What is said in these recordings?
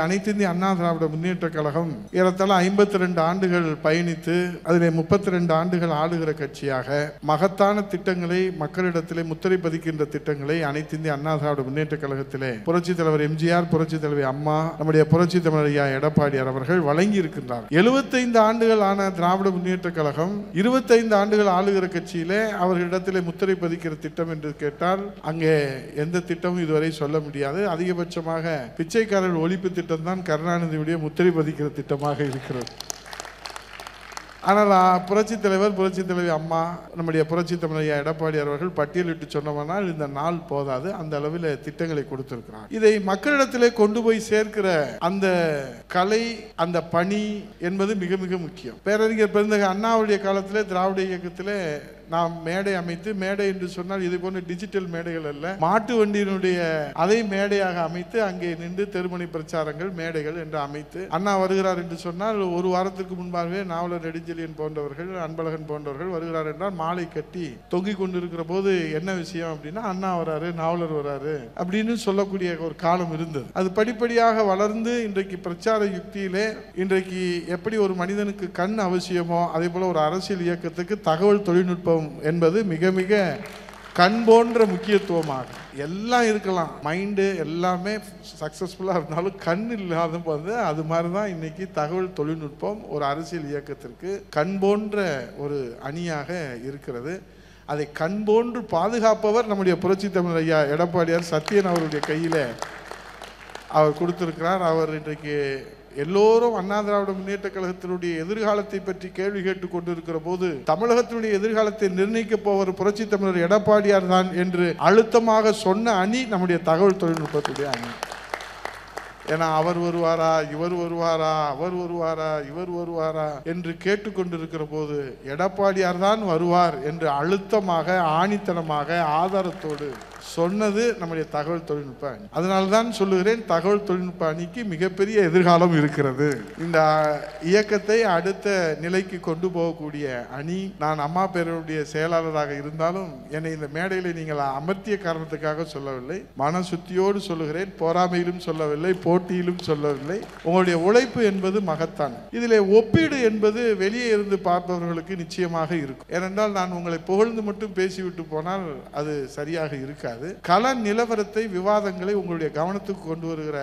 அனைத்து இந்திய அண்ணா திராவிட முன்னேற்ற கழகம் ஏறத்தாழ 52 ஆண்டுகள் பயணித்து அதிலே 32 ஆண்டுகள் ஆளுகிற கட்சியாக மகத்தான திட்டங்களை மக்களிடத்திலே முத்திரை பதிக்கின்ற திட்டங்களை அனைத்து இந்திய அண்ணா திராவிட முன்னேற்ற கழகத்திலே புரட்சி தலைவர் எம்ஜிஆர், புரட்சி தலைவி அம்மா, நம்முடைய புரட்சி தமிழர் ஐயா எடப்பாடியார் அவர்கள் வழங்கி இருக்கின்றார். 75 ஆண்டுகள் ஆன திராவிட முன்னேற்ற கழகம் 25 ஆண்டுகள் ஆளுகிற கட்சியிலே அவர்களிடத்திலே முத்திரை பதிக்கிற திட்டம் என்று கேட்டால் அங்கே எந்த திட்டமும் இதுவரை சொல்ல முடியாது. அதிகபட்சமாக பிச்சைக்காரர் ஒழிப்பு திட்டம் தான் கருணாநிதியுடைய முத்திரை பதிக்கிற திட்டமாக இருக்கிறது. ஆனால் புரட்சி தலைவர், புரட்சி தலைவி அம்மா, நம்முடைய புரட்சி தமிழர் எடப்பாடியார் அவர்கள் பட்டியலிட்டு சொன்னோம்னால் இந்த நாள் போதாது, அந்த அளவில் திட்டங்களை கொடுத்திருக்கிறார். இதை மக்களிடத்திலே கொண்டு போய் சேர்க்கிற அந்த கலை, அந்த பணி என்பது மிக மிக முக்கியம். பேரறிஞர் பெருந்தகை அண்ணாவுடைய காலத்திலே திராவிட இயக்கத்திலே நாம் மேடை அமைத்து, மேடை என்று சொன்னால் இது போன்ற டிஜிட்டல் மேடைகள் அல்ல, மாட்டு வண்டியினுடைய அதை மேடையாக அமைத்து அங்கே நின்று தெருமணி பிரச்சாரங்கள் மேடைகள் என்று அமைத்து அண்ணா வருகிறார் என்று சொன்னால் ஒரு வாரத்திற்கு முன்பாகவே நாவலர் நெடுஞ்செழியன் போன்றவர்கள், அன்பழகன் போன்றவர்கள் வருகிறார் என்றால் மாலை கட்டி தொங்கிக் கொண்டிருக்கிற போது என்ன விஷயம் அப்படின்னா அண்ணா வராரு, நாவலர் வராரு அப்படின்னு சொல்லக்கூடிய ஒரு காலம் இருந்தது. அது படிப்படியாக வளர்ந்து இன்றைக்கு பிரச்சார யுக்தியிலே இன்றைக்கு எப்படி ஒரு மனிதனுக்கு கண் அவசியமோ அதே போல ஒரு அரசியல் இயக்கத்துக்கு தகவல் தொழில்நுட்பம் என்பது மிக மிக கண் போன்ற முக்கியத்துவமாக எல்லாம் இருக்கலாம். மைண்டு எல்லாமே சக்சஸ்ஃபுல்லாக இருந்தாலும் கண் இல்லாத போது அது மாதிரி தான் இன்னைக்கு தகவல் தொழில்நுட்பம் ஒரு அரசியல் இயக்கத்திற்கு கண் போன்ற ஒரு அணியாக இருக்கிறது. அதை கண் போன்று பாதுகாப்பவர் நம்முடைய புரட்சி தமிழர் ஐயா எடப்பாடியார் சத்தியன் அவருடைய கையில் அவர் கொடுத்திருக்கிறார். அவர் இன்றைக்கு எல்லோரும் அண்ணா திராவிட முன்னேற்ற கழகத்தினுடைய எதிர்காலத்தை பற்றி கேள்வி கேட்டுக் கொண்டிருக்கிற போது தமிழகத்தினுடைய எதிர்காலத்தை நிர்ணயிக்க போவர் புரட்சி தமிழர் எடப்பாடியார் தான் என்று அழுத்தமாக சொன்ன அணி நம்முடைய தகவல் தொழில்நுட்பத்துடைய அணி. ஏன்னா அவர் வருவாரா, இவர் வருவாரா, அவர் வருவாரா, இவர் வருவாரா என்று கேட்டுக்கொண்டிருக்கிற போது எடப்பாடியார் தான் வருவார் என்று அழுத்தமாக ஆணித்தனமாக ஆதாரத்தோடு சொன்னது நம்முடைய தகவல் தொழில்நுட்ப அணி. அதனால்தான் சொல்லுகிறேன், தகவல் தொழில்நுட்ப அணிக்கு மிகப்பெரிய எதிர்காலம் இருக்கிறது. இந்த இயக்கத்தை அடுத்த நிலைக்கு கொண்டு போகக்கூடிய அணி. நான் அம்மா பேரவையுடைய செயலாளராக இருந்தாலும் என்னை இந்த மேடையில் நீங்கள் அமர்த்திய காரணத்துக்காக சொல்லவில்லை, மன சுத்தியோடு சொல்லுகிறேன், பொறாமையிலும் சொல்லவில்லை, போட்டியிலும் சொல்லவில்லை. உங்களுடைய உழைப்பு என்பது மகத்தான். இதிலே ஒப்பீடு என்பது வெளியே இருந்து பார்ப்பவர்களுக்கு நிச்சயமாக இருக்கும். ஏனென்றால் நான் உங்களை புகழ்ந்து மட்டும் பேசிவிட்டு போனால் அது சரியாக இருக்காது. கள நிலவரத்தை, விவாதங்களை உங்களுடைய கவனத்துக்கு கொண்டு வருகிற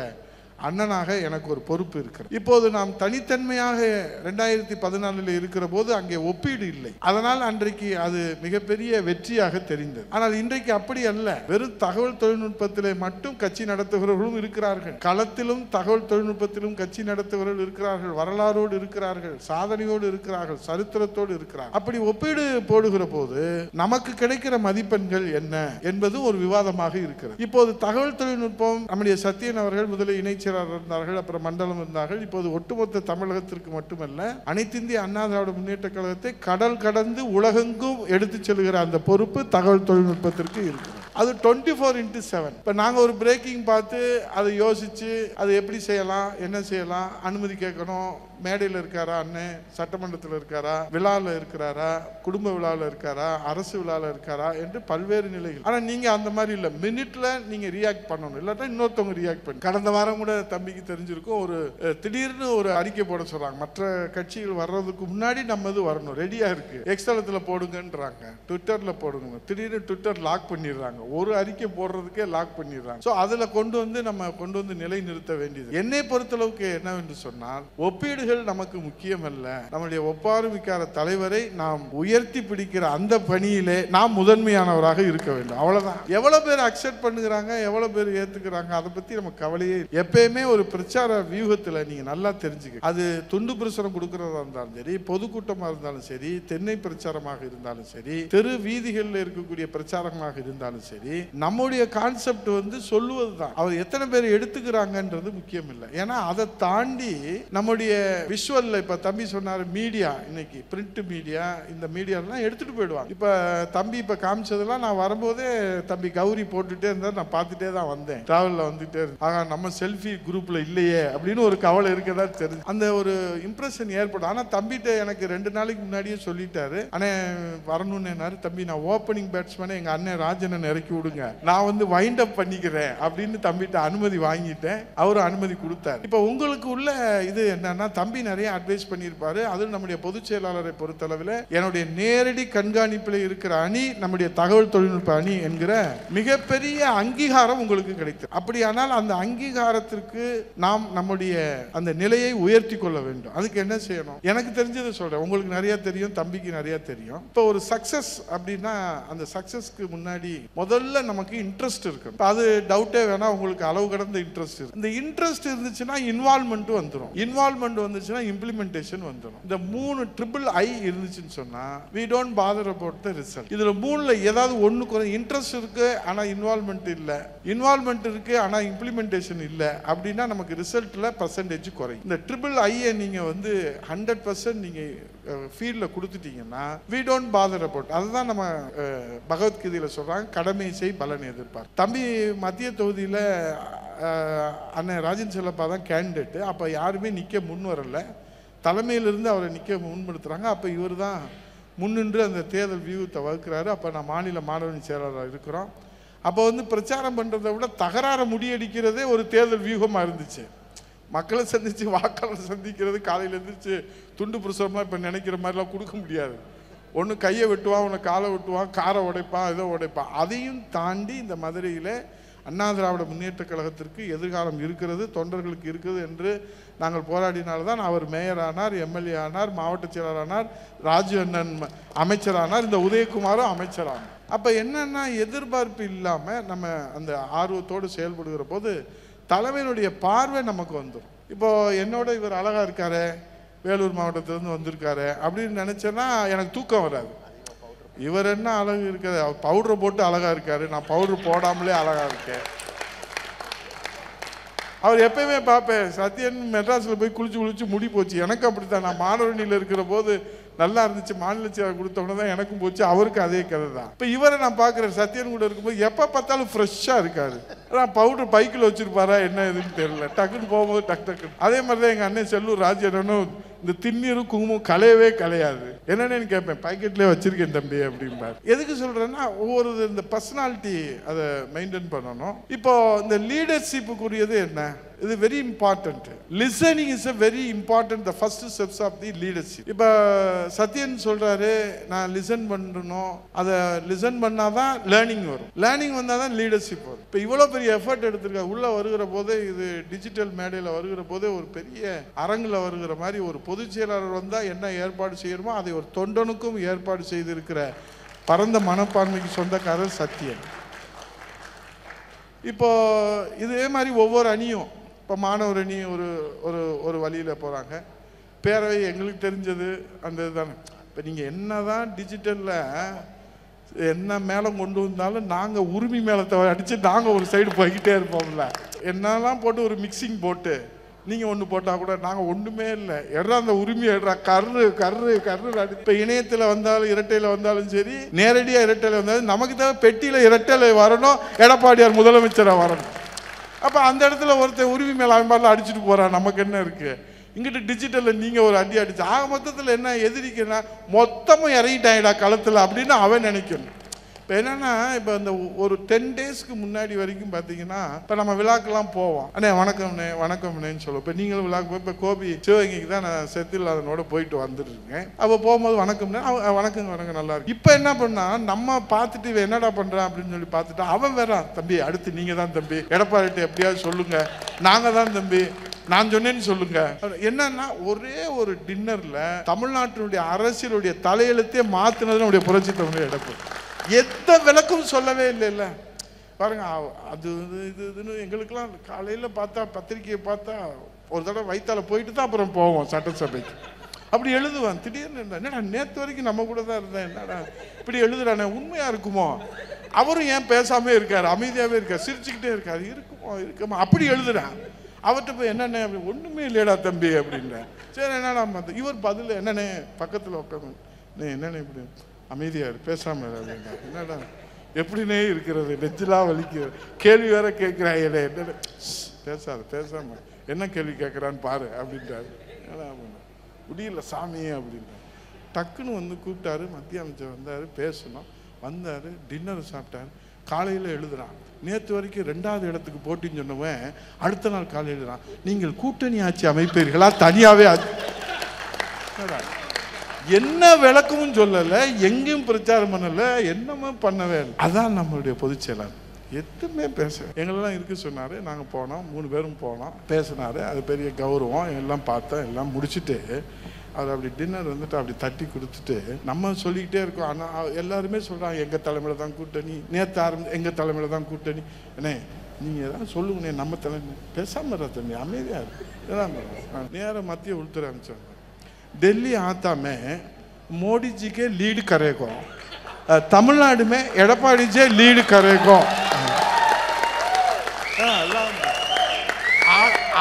அண்ணனாக எனக்கு ஒரு பொறுப்பு இருக்கிறது. இப்போது நாம் தனித்தன்மையாக 2014 இருக்கிற போது அங்கே ஒப்பீடு இல்லை. அதனால் அன்றைக்கு அது மிகப்பெரிய வெற்றியாக தெரிந்தது. ஆனால் இன்றைக்கு அப்படி அல்ல. வெறும் தகவல் தொழில்நுட்பத்திலே மட்டும் கட்சி நடத்துகிறவர்களும் இருக்கிறார்கள், களத்திலும் தகவல் தொழில்நுட்பத்திலும் கட்சி நடத்துகிறவர்கள் இருக்கிறார்கள், வரலாறோடு இருக்கிறார்கள், சாதனையோடு இருக்கிறார்கள், சரித்திரத்தோடு இருக்கிறார்கள். அப்படி ஒப்பீடு போடுகிற போது நமக்கு கிடைக்கிற மதிப்பெண்கள் என்ன என்பது ஒரு விவாதமாக இருக்கிறது. இப்போது தகவல் தொழில்நுட்பம் நம்முடைய சத்தியன் அவர்கள் முதலில் இணை இருந்தார்கள், அப்புறம் மண்டலம் இருந்தார்கள். இப்போது ஒட்டுமொத்த தமிழகத்திற்கு மட்டுமல்ல, அனைத்து இந்திய அண்ணா திராவிட முன்னேற்ற கழகத்தை கடல் கடந்து உலகெங்கும் எடுத்து செல்கிற அந்த பொறுப்பு தகவல் தொழில்நுட்பத்திற்கு இருக்கிறது. அது 24x7. இப்போ நாங்கள் ஒரு பிரேக்கிங் பார்த்து அதை யோசிச்சு அது எப்படி செய்யலாம், என்ன செய்யலாம், அனுமதி கேட்கணும், மேடையில் இருக்காரா, அண்ணன் சட்டமன்றத்தில் இருக்காரா, விழாவில் இருக்கிறாரா, குடும்ப விழாவில் இருக்காரா, அரசு விழாவில் இருக்காரா என்று பல்வேறு நிலைகள். ஆனால் நீங்கள் அந்த மாதிரி இல்லை, மினிட்ல நீங்கள் ரியாக்ட் பண்ணணும், இல்லாட்டா இன்னொருத்தவங்க ரியாக்ட் பண்ணி. கடந்த வாரம் கூட தம்பிக்கு தெரிஞ்சிருக்கும், ஒரு திடீர்னு ஒரு அறிக்கை போட சொல்றாங்க, மற்ற கட்சிகள் வர்றதுக்கு முன்னாடி நம்ம இது வரணும், ரெடியா இருக்கு, எக்ஸ்தலத்தில் போடுங்கன்றாங்க, ட்விட்டர்ல போடுங்க. திடீர்னு ட்விட்டர் லாக் பண்ணிடுறாங்க, ஒரு அறிக்கை போடுறதுக்கே லாக் பண்ணிடுறாங்க. ஸோ அதில் கொண்டு வந்து நிலை நிறுத்த வேண்டியது. என்னை பொறுத்தளவுக்கு என்னவென்று சொன்னால், ஒப்பீடு நமக்கு முக்கியம் அல்ல. நம்முடைய ஒப்பாருமிக்கார தலைவரை நாம் உயர்த்தி பிடிக்கிற அந்த பணியிலே நாம் முதன்மையானவராக இருக்க வேண்டும். அவ்வளவுதான். எவ்வளவு பேர் அக்செப்ட் பண்ணுகிறாங்க, எவ்வளவு பேர் ஏத்துக்கிறாங்க, அதை பத்தி நம்ம கவலையே. எப்பயுமே ஒரு பிரச்சார வியூகத்தில் நீங்க நல்லா தெரிஞ்சுக்க, அது துண்டு பிரசுரம் கொடுக்கிறதா இருந்தாலும் சரி, பொதுக்கூட்டமாக இருந்தாலும் சரி, தென்னை பிரச்சாரமாக இருந்தாலும் சரி, தெரு வீதிகளில் இருக்கக்கூடிய பிரச்சாரமாக இருந்தாலும் சரி, நம்முடைய கான்செப்ட் சொல்லுவதுதான். அவர் எத்தனை பேர் எடுத்துக்கிறாங்கன்றது முக்கியம் இல்லை. ஏன்னா அதை தாண்டி நம்முடைய விஷுவல்ல, இப்ப தம்பி சொன்னாரு, மீடியா, இன்னைக்கு பிரிண்ட் மீடியா, இந்த மீடியாலாம் எடுத்துட்டு போயிடுவாங்க. இப்ப தம்பி இப்ப காமிச்சதெல்லாம் நான் வரும்போதே தம்பி கௌரி போட்டுட்டே இருந்தா நான் பார்த்துட்டே தான் வந்தேன், டிராவல்ல வந்துட்டே இருந்தேன். ஆக நம்ம செல்ஃபி குரூப்ல இல்லையே அப்படின்னு ஒரு கவலை இருக்கதா தெரிஞ்சு அந்த ஒரு இம்ப்ரெஷன் ஏற்படும். ஆனா தம்பிட்ட எனக்கு 2 நாளைக்கு முன்னாடியே சொல்லிட்டாரு, அண்ணே வரணும்னு. தம்பி நான் ஓப்பனிங் பேட்ஸ்மேனை எங்க அண்ணன் ராஜனை இறக்கி இறக்கி விடுங்க, நான் வந்து வைண்ட் அப் பண்ணிக்கிறேன் அப்படின்னு தம்பிட்ட அனுமதி வாங்கிட்டேன். அவரும் அனுமதி கொடுத்தார். இப்போ உங்களுக்கு உள்ள இது என்னன்னா, தம்பி நிறைய அட்வைஸ் பண்ணியிருப்பாரு. அதுவும் நம்முடைய பொதுச் செயலாளரை பொறுத்தளவில் என்னுடைய நேரடி கண்காணிப்பில் இருக்கிற அணி நம்முடைய தகவல் தொழில்நுட்ப அணி என்கிற மிகப்பெரிய அங்கீகாரம் உங்களுக்கு கிடைத்தது. அப்படியானால் அந்த அங்கீகாரத்திற்கு நாம் நம்முடைய அந்த நிலையை உயர்த்தி கொள்ள வேண்டும். அதுக்கு என்ன செய்யணும்? எனக்கு தெரிஞ்சதை சொல்றேன், உங்களுக்கு நிறைய தெரியும், தம்பிக்கு நிறைய தெரியும். இப்போ ஒரு சக்சஸ் அப்படின்னா அந்த சக்சஸ்க்கு முன்னாடி முதல்ல நமக்கு இன்ட்ரெஸ்ட் இருக்கு. அது டவுட்டே வேணா, உங்களுக்கு அளவு கடந்த இன்ட்ரெஸ்ட் இருக்கு. இந்த இன்ட்ரெஸ்ட் இருந்துச்சுன்னா இன்வால்வ்மெண்ட் வந்துடும், இன்வால்வ்மெண்ட் வந்துச்சுன்னா இம்ப்ளிமெண்டேஷன் வந்துடும். இந்த 3 ட்ரிபிள் ஐ இருந்துச்சுன்னு சொன்னா we don't bother about the result. இதுல 3ல ஏதாவது ஒண்ணு குறை. இன்ட்ரெஸ்ட் இருக்கு ஆனா இன்வால்வ்மெண்ட் இல்ல, இன்வால்வ்மெண்ட் இருக்கு ஆனா இம்ப்ளிமெண்டேஷன் இல்ல அப்படின்னா நமக்கு ரிசல்ட்ல பர்சன்டேஜ் குறையும். இந்த ட்ரிபிள் ஐயை நீங்க வந்து 100% நீங்க ஃபீல்ட்ல கொடுத்துட்டீங்கன்னா we don't bother about. அதுதான் நம்ம பகவத்கீதையில சொல்றாங்க, கடமை செய் பலன் எதிர்பார். தம்பி மத்திய தொகுதியில அண்ணன் ராஜன் செல்லப்பா தான் கேண்டிடேட். அப்ப யாருமே நிக்க முன் வரல, தலைமையிலிருந்து அவரை நிக்க முன்படுத்துறாங்க. அப்ப இவர் தான் முன்னின்று அந்த தேர்தல் வியூகத்தை வகுக்கிறாரு. அப்ப நான் மாநில மாணவணி செயலாளராக இருக்கிறோம். அப்போ வந்து பிரச்சாரம் பண்றதை விட தகராற முறியடிக்கிறதே ஒரு தேர்தல் வியூகமா இருந்துச்சு. மக்களை சந்திச்சு வாக்காளர் சந்திக்கிறது, காலையில் எழுந்திரிச்சு துண்டு புருஷமா இப்போ நினைக்கிற மாதிரிலாம் கொடுக்க முடியாது. ஒன்று கையை வெட்டுவான், ஒன்று காலை வெட்டுவான், காரை உடைப்பான், ஏதோ உடைப்பான். அதையும் தாண்டி இந்த மதுரையில் அண்ணா திராவிட முன்னேற்ற கழகத்திற்கு எதிர்காலம் இருக்கிறது, தொண்டர்களுக்கு இருக்குது என்று நாங்கள் போராடினால்தான் அவர் மேயர் ஆனார், எம்எல்ஏ ஆனார், மாவட்ட செயலாளர் ஆனார், ராஜு அண்ணன் அமைச்சரானார், இந்த உதயகுமாரும் அமைச்சரானார். அப்போ என்னன்னா, எதிர்பார்ப்பு இல்லாமல் நம்ம அந்த ஆர்வத்தோடு செயல்படுகிற போது தலைமையினுடைய பார்வை நமக்கு வந்துடும். இப்போ என்னோட இவர் அழகா இருக்காரு, வேலூர் மாவட்டத்திலிருந்து வந்திருக்காரு அப்படின்னு நினைச்சேன்னா எனக்கு தூக்கம் வராது. இவர் என்ன அழகு இருக்காரு, அவர் பவுடரை போட்டு அழகா இருக்காரு, நான் பவுடர் போடாமலே அழகா இருக்கேன். அவர் எப்பயுமே பார்ப்பேன், சத்யன் மெட்ராஸில் போய் குளிச்சு முடி போச்சு. எனக்கு அப்படித்தான். நான் மாணவனியில் இருக்கிற போது நல்லா இருந்துச்சு, மாநில செயலாளர் கொடுத்தவொடனே தான் எனக்கும் போச்சு, அவருக்கு அதே கதை தான். இப்போ இவரை நான் பார்க்குறேன், சத்யன் கூட இருக்கும்போது எப்போ பார்த்தாலும் ஃப்ரெஷ்ஷாக இருக்காரு. ஆனால் பவுடர் பைக்கில் வச்சுருப்பாரா என்ன எதுன்னு தெரியல, டக்குன்னு போகும்போது டக்கு. அதே மாதிரி தான் எங்கள் அண்ணன் செல்லூர் ராஜேரனும் இந்த திண்ணீரும் குங்குமம் கலையவே கலையாது. என்னன்னு கேட்பேன், பாக்கெட்லேயே வச்சிருக்கேன் தம்பி அப்படிம்பார். எதுக்கு சொல்கிறேன்னா, ஒவ்வொரு இந்த பர்சனாலிட்டி அதை மெயின்டைன் பண்ணணும். இப்போ இந்த லீடர்ஷிப்புக்குரியது என்ன, இது very important. Listening is a very important, the first steps of the leadership. இப்போ சத்யன் சொல்றாரு, நான் லிசன் பண்ணணும், அதை லிசன் பண்ணாதான் லேர்னிங் வரும், லேர்னிங் வந்தால் தான் லீடர்ஷிப் வரும். இப்போ இவ்வளோ பெரிய எஃபர்ட் எடுத்திருக்க உள்ள வருகிற போதே, இது டிஜிட்டல் மேடையில் வருகிற போதே ஒரு பெரிய அரங்கில் வருகிற மாதிரி ஒரு பொதுச் செயலாளர் வந்தால் என்ன ஏற்பாடு செய்யணுமோ அதை ஒரு தொண்டனுக்கும் ஏற்பாடு செய்திருக்கிற பரந்த மனப்பான்மைக்கு சொந்தக்காரர் சத்யன். இப்போ இதே மாதிரி ஒவ்வொரு அணியும், இப்போ மாணவர் அணி ஒரு ஒரு ஒரு வழியில் போகிறாங்க, பேரவை எங்களுக்கு தெரிஞ்சது அந்த இதுதானே. இப்போ நீங்கள் என்ன தான் டிஜிட்டலில் என்ன மேலே கொண்டு வந்தாலும் நாங்கள் உரிமை மேலத்தை அடித்து நாங்கள் ஒரு சைடு போய்கிட்டே இருப்போம்ல. என்னெல்லாம் போட்டு ஒரு மிக்சிங் போட்டு நீங்கள் ஒன்று போட்டால் கூட நாங்கள் ஒன்றுமே இல்லை, எட்ரா அந்த உரிமையை எட்ரா கர்ரு கர்ரு கர்ரு. இப்போ இணையத்தில் வந்தாலும் இரட்டையில் வந்தாலும் சரி, நேரடியாக இரட்டையில் வந்தாலும் நமக்கு தேவை பெட்டியில் இரட்டையில் வரணும், எடப்பாடியார் முதலமைச்சராக வரணும். அப்போ அந்த இடத்துல ஒருத்தர் உரிமை மேலே அவன் அடிச்சுட்டு போகிறான், நமக்கு என்ன இருக்குது? இங்கிட்ட டிஜிட்டலில் நீங்கள் ஒரு அடி அடிச்சு ஆக மொத்தத்தில் என்ன எதிரிக்குன்னா மொத்தமும் இறங்கிட்டாங்கடா களத்தில் அப்படின்னு அவன் நினைக்கணும். இப்போ என்னென்னா, இப்போ இந்த ஒரு 10 டேஸ்க்கு முன்னாடி வரைக்கும் பார்த்தீங்கன்னா, இப்போ நம்ம விழாக்கெல்லாம் போவோம், அண்ணே வணக்கம்ண்ணே வணக்கம்ண்ணேன்னு சொல்லுவோம். இப்போ நீங்களும் விழாக்கு போய், இப்போ கோபி சிவகங்கைக்கு தான் நான் செத்தில் அதனோட போயிட்டு வந்துட்டுருக்கேன். அப்போ போகும்போது வணக்கம்ண்ணே, வணக்கம் வணக்கம் நல்லா இருக்கு. இப்போ என்ன பண்ணால், நம்ம பார்த்துட்டு இவன் என்னடா பண்ணுறான் அப்படின்னு சொல்லி பார்த்துட்டு அவன் வேறான், தம்பி அடுத்து நீங்கள் தான் தம்பி, எடப்பாடிட்ட எப்படியாவது சொல்லுங்க, நாங்கள் தான் தம்பி, நான் சொன்னேன்னு சொல்லுங்க. என்னன்னா, ஒரே ஒரு டின்னர்ல தமிழ்நாட்டினுடைய அரசியலுடைய தலையெழுத்தே மாத்தினது நம்முடைய புரட்சி தமிழ் எடப்பாடி. எந்த விளக்கும் சொல்லவே இல்லைல்ல. பாருங்க, அது இதுன்னு எங்களுக்கெல்லாம் காலையில் பார்த்தா, பத்திரிக்கையை பார்த்தா ஒரு தடவை வயிற்றால போயிட்டு தான் அப்புறம் போவோம் சட்டசபைக்கு. அப்படி எழுதுவான். திடீர்னு என்னடா நேற்று வரைக்கும் நம்ம கூட தான் இருந்தேன், என்னடா இப்படி எழுதுறானே, உண்மையா இருக்குமோ? அவரும் ஏன் பேசாமே இருக்காரு, அமைதியாகவே இருக்காரு, சிரிச்சுக்கிட்டே இருக்காரு, இருக்குமா அப்படி எழுதுறான். அவர்கிட்ட போய் என்னண்ணே அப்படி, ஒன்றுமே இல்லையடா தம்பி அப்படின்ற. சரி என்னடா இவர் பதில், என்னண்ணே பக்கத்தில் உட்காந்து, என்னண்ணே இப்படி அமைதியாரு பேசாம அப்படின்னா, என்னடா எப்படின்னே இருக்கிறது, நெஞ்செல்லாம் வலிக்கிறது, கேள்வி வேற கேட்குறாங்க, என்ன பேசாம என்ன கேள்வி கேட்குறான்னு பாரு அப்படின்றாரு. ஏன்னா முடியல சாமி அப்படின்றாரு. டக்குன்னு வந்து கூப்பிட்டாரு, மத்திய அமைச்சர் வந்தார், பேசணும், வந்தார், டின்னர் சாப்பிட்டார். காலையில் எழுதுறான். நேற்று வரைக்கும் 2வது இடத்துக்கு போட்டின்னு சொன்னவன் அடுத்த நாள் காலையில் எழுதுறான், நீங்கள் கூட்டணி ஆட்சி அமைப்பீர்களா தனியாவே என்ன விளக்கமும் சொல்லலை, எங்கேயும் பிரச்சாரம் பண்ணலை, என்னமோ பண்ணவே இல்லை. அதான் நம்மளுடைய பொதுச் செயலாளர் எதுவுமே பேச எங்களெல்லாம் இருக்க சொன்னார். நாங்கள் போனோம், 3 பேரும் போனோம், பேசினார். அது பெரிய கௌரவம். எல்லாம் பார்த்தோம், எல்லாம் முடிச்சுட்டு அவர் அப்படி டின்னர் வந்துட்டு அப்படி தட்டி கொடுத்துட்டு நம்ம சொல்லிக்கிட்டே இருக்கோம். ஆனால் எல்லாருமே சொல்கிறாங்க எங்கள் தலைமையில் தான் கூட்டணி, நேற்று எங்கள் தலைமையில் தான் கூட்டணி. அண்ணே நீங்கள் எதாவது சொல்லுங்கண்ணே, நம்ம தலைமை பேசாமல் தம்பி அமைதியாக இருக்கு. நேராக மத்திய உள்துறை அமைச்சர் दिल्ली आता में मोदी जी के लीड करेगा, तमिलनाडु में एडपाडी जी लीड करेगा.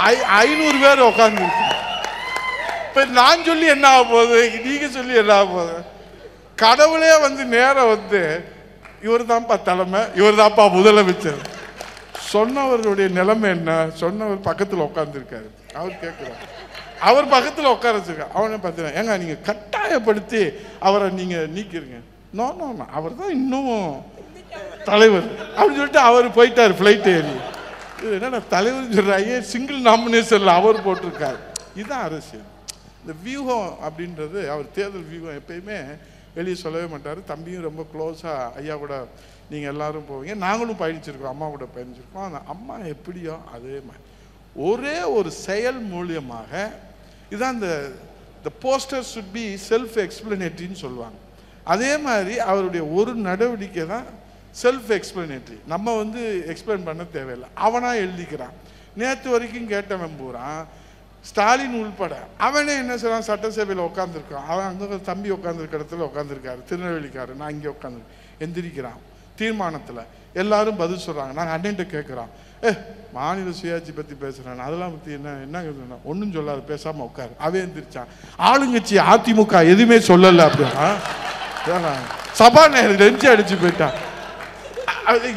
500 பேர் உட்காந்து இப்போ நான் சொல்லி என்ன ஆக போகுது, நீங்க சொல்லி என்ன ஆக போகுது? கடவுளே வந்து நேரம் வந்து இவர் தான்ப்பா தலைமை, இவர் தான்ப்பா முதலமைச்சர் சொன்னவருடைய நிலைமை என்ன? சொன்னவர் பக்கத்தில் உட்காந்துருக்காரு. அவர் கேட்குறாரு, அவர் பக்கத்தில் உட்கார வச்சிருக்க. அவனை பார்த்தீங்கன்னா ஏங்க நீங்கள் கட்டாயப்படுத்தி அவரை நீங்கள் நீக்கிருங்க. நோ நோ நோ, அவர் தான் இன்னும் தலைவர் அப்படின்னு சொல்லிட்டு அவர் போயிட்டார் ஃப்ளைட் ஏறி. இது என்னன்னா தலைவர் சொல்கிறாங்க, சிங்கிள் நாமினேஷனில் அவர் போட்டிருக்காரு. இதுதான் அரசியல். இந்த வியூகம் அப்படின்றது அவர் தேர்தல் வியூகம் எப்பயுமே வெளியே சொல்லவே மாட்டார். தம்பியும் ரொம்ப க்ளோஸாக ஐயா கூட நீங்கள் எல்லோரும் போவீங்க, நாங்களும் பயணிச்சிருக்கோம், அம்மா கூட பயணிச்சிருக்கோம். அந்த அம்மா எப்படியோ அதே மாதிரி ஒரே ஒரு செயல் மூலியமாக இதுதான் இந்த போஸ்டர் சுட் பி செல்ஃப் எக்ஸ்பிளனேட்டரின்னு சொல்லுவாங்க. அதே மாதிரி அவருடைய ஒரு நடவடிக்கை தான் செல்ஃப் எக்ஸ்பிளனேட்டரி. நம்ம வந்து எக்ஸ்பிளைன் பண்ண தேவையில்லை, அவனாக எழுதிக்கிறான். நேற்று வரைக்கும் கேட்டவன் பூரான் ஸ்டாலின் உள்பட அவனே என்ன செய்றான், சட்டசபையில் உட்காந்துருக்கான். அவன் அங்கே தம்பி உட்காந்துருக்க இடத்துல உட்காந்துருக்காரு, திருநெல்வேலிக்காரு. நான் இங்கே உட்காந்து எந்திரிக்கிறான். தீர்மானத்தில் எல்லாரும் பதில் சொல்கிறாங்க. நாங்கள் அண்ணன்ட்ட கேட்குறோம், மாநில சுயாட்சி பற்றி பேசுகிறேன், அதெல்லாம் பற்றி என்ன ஒன்றும் சொல்லாது, பேசாமல் உட்காரு. அவன் எந்திரிச்சான். ஆளுங்கட்சி அதிமுக எதுவுமே சொல்லலை அப்படின்னா சபாநாயகர் நெஞ்சு அடிச்சு போயிட்டான்.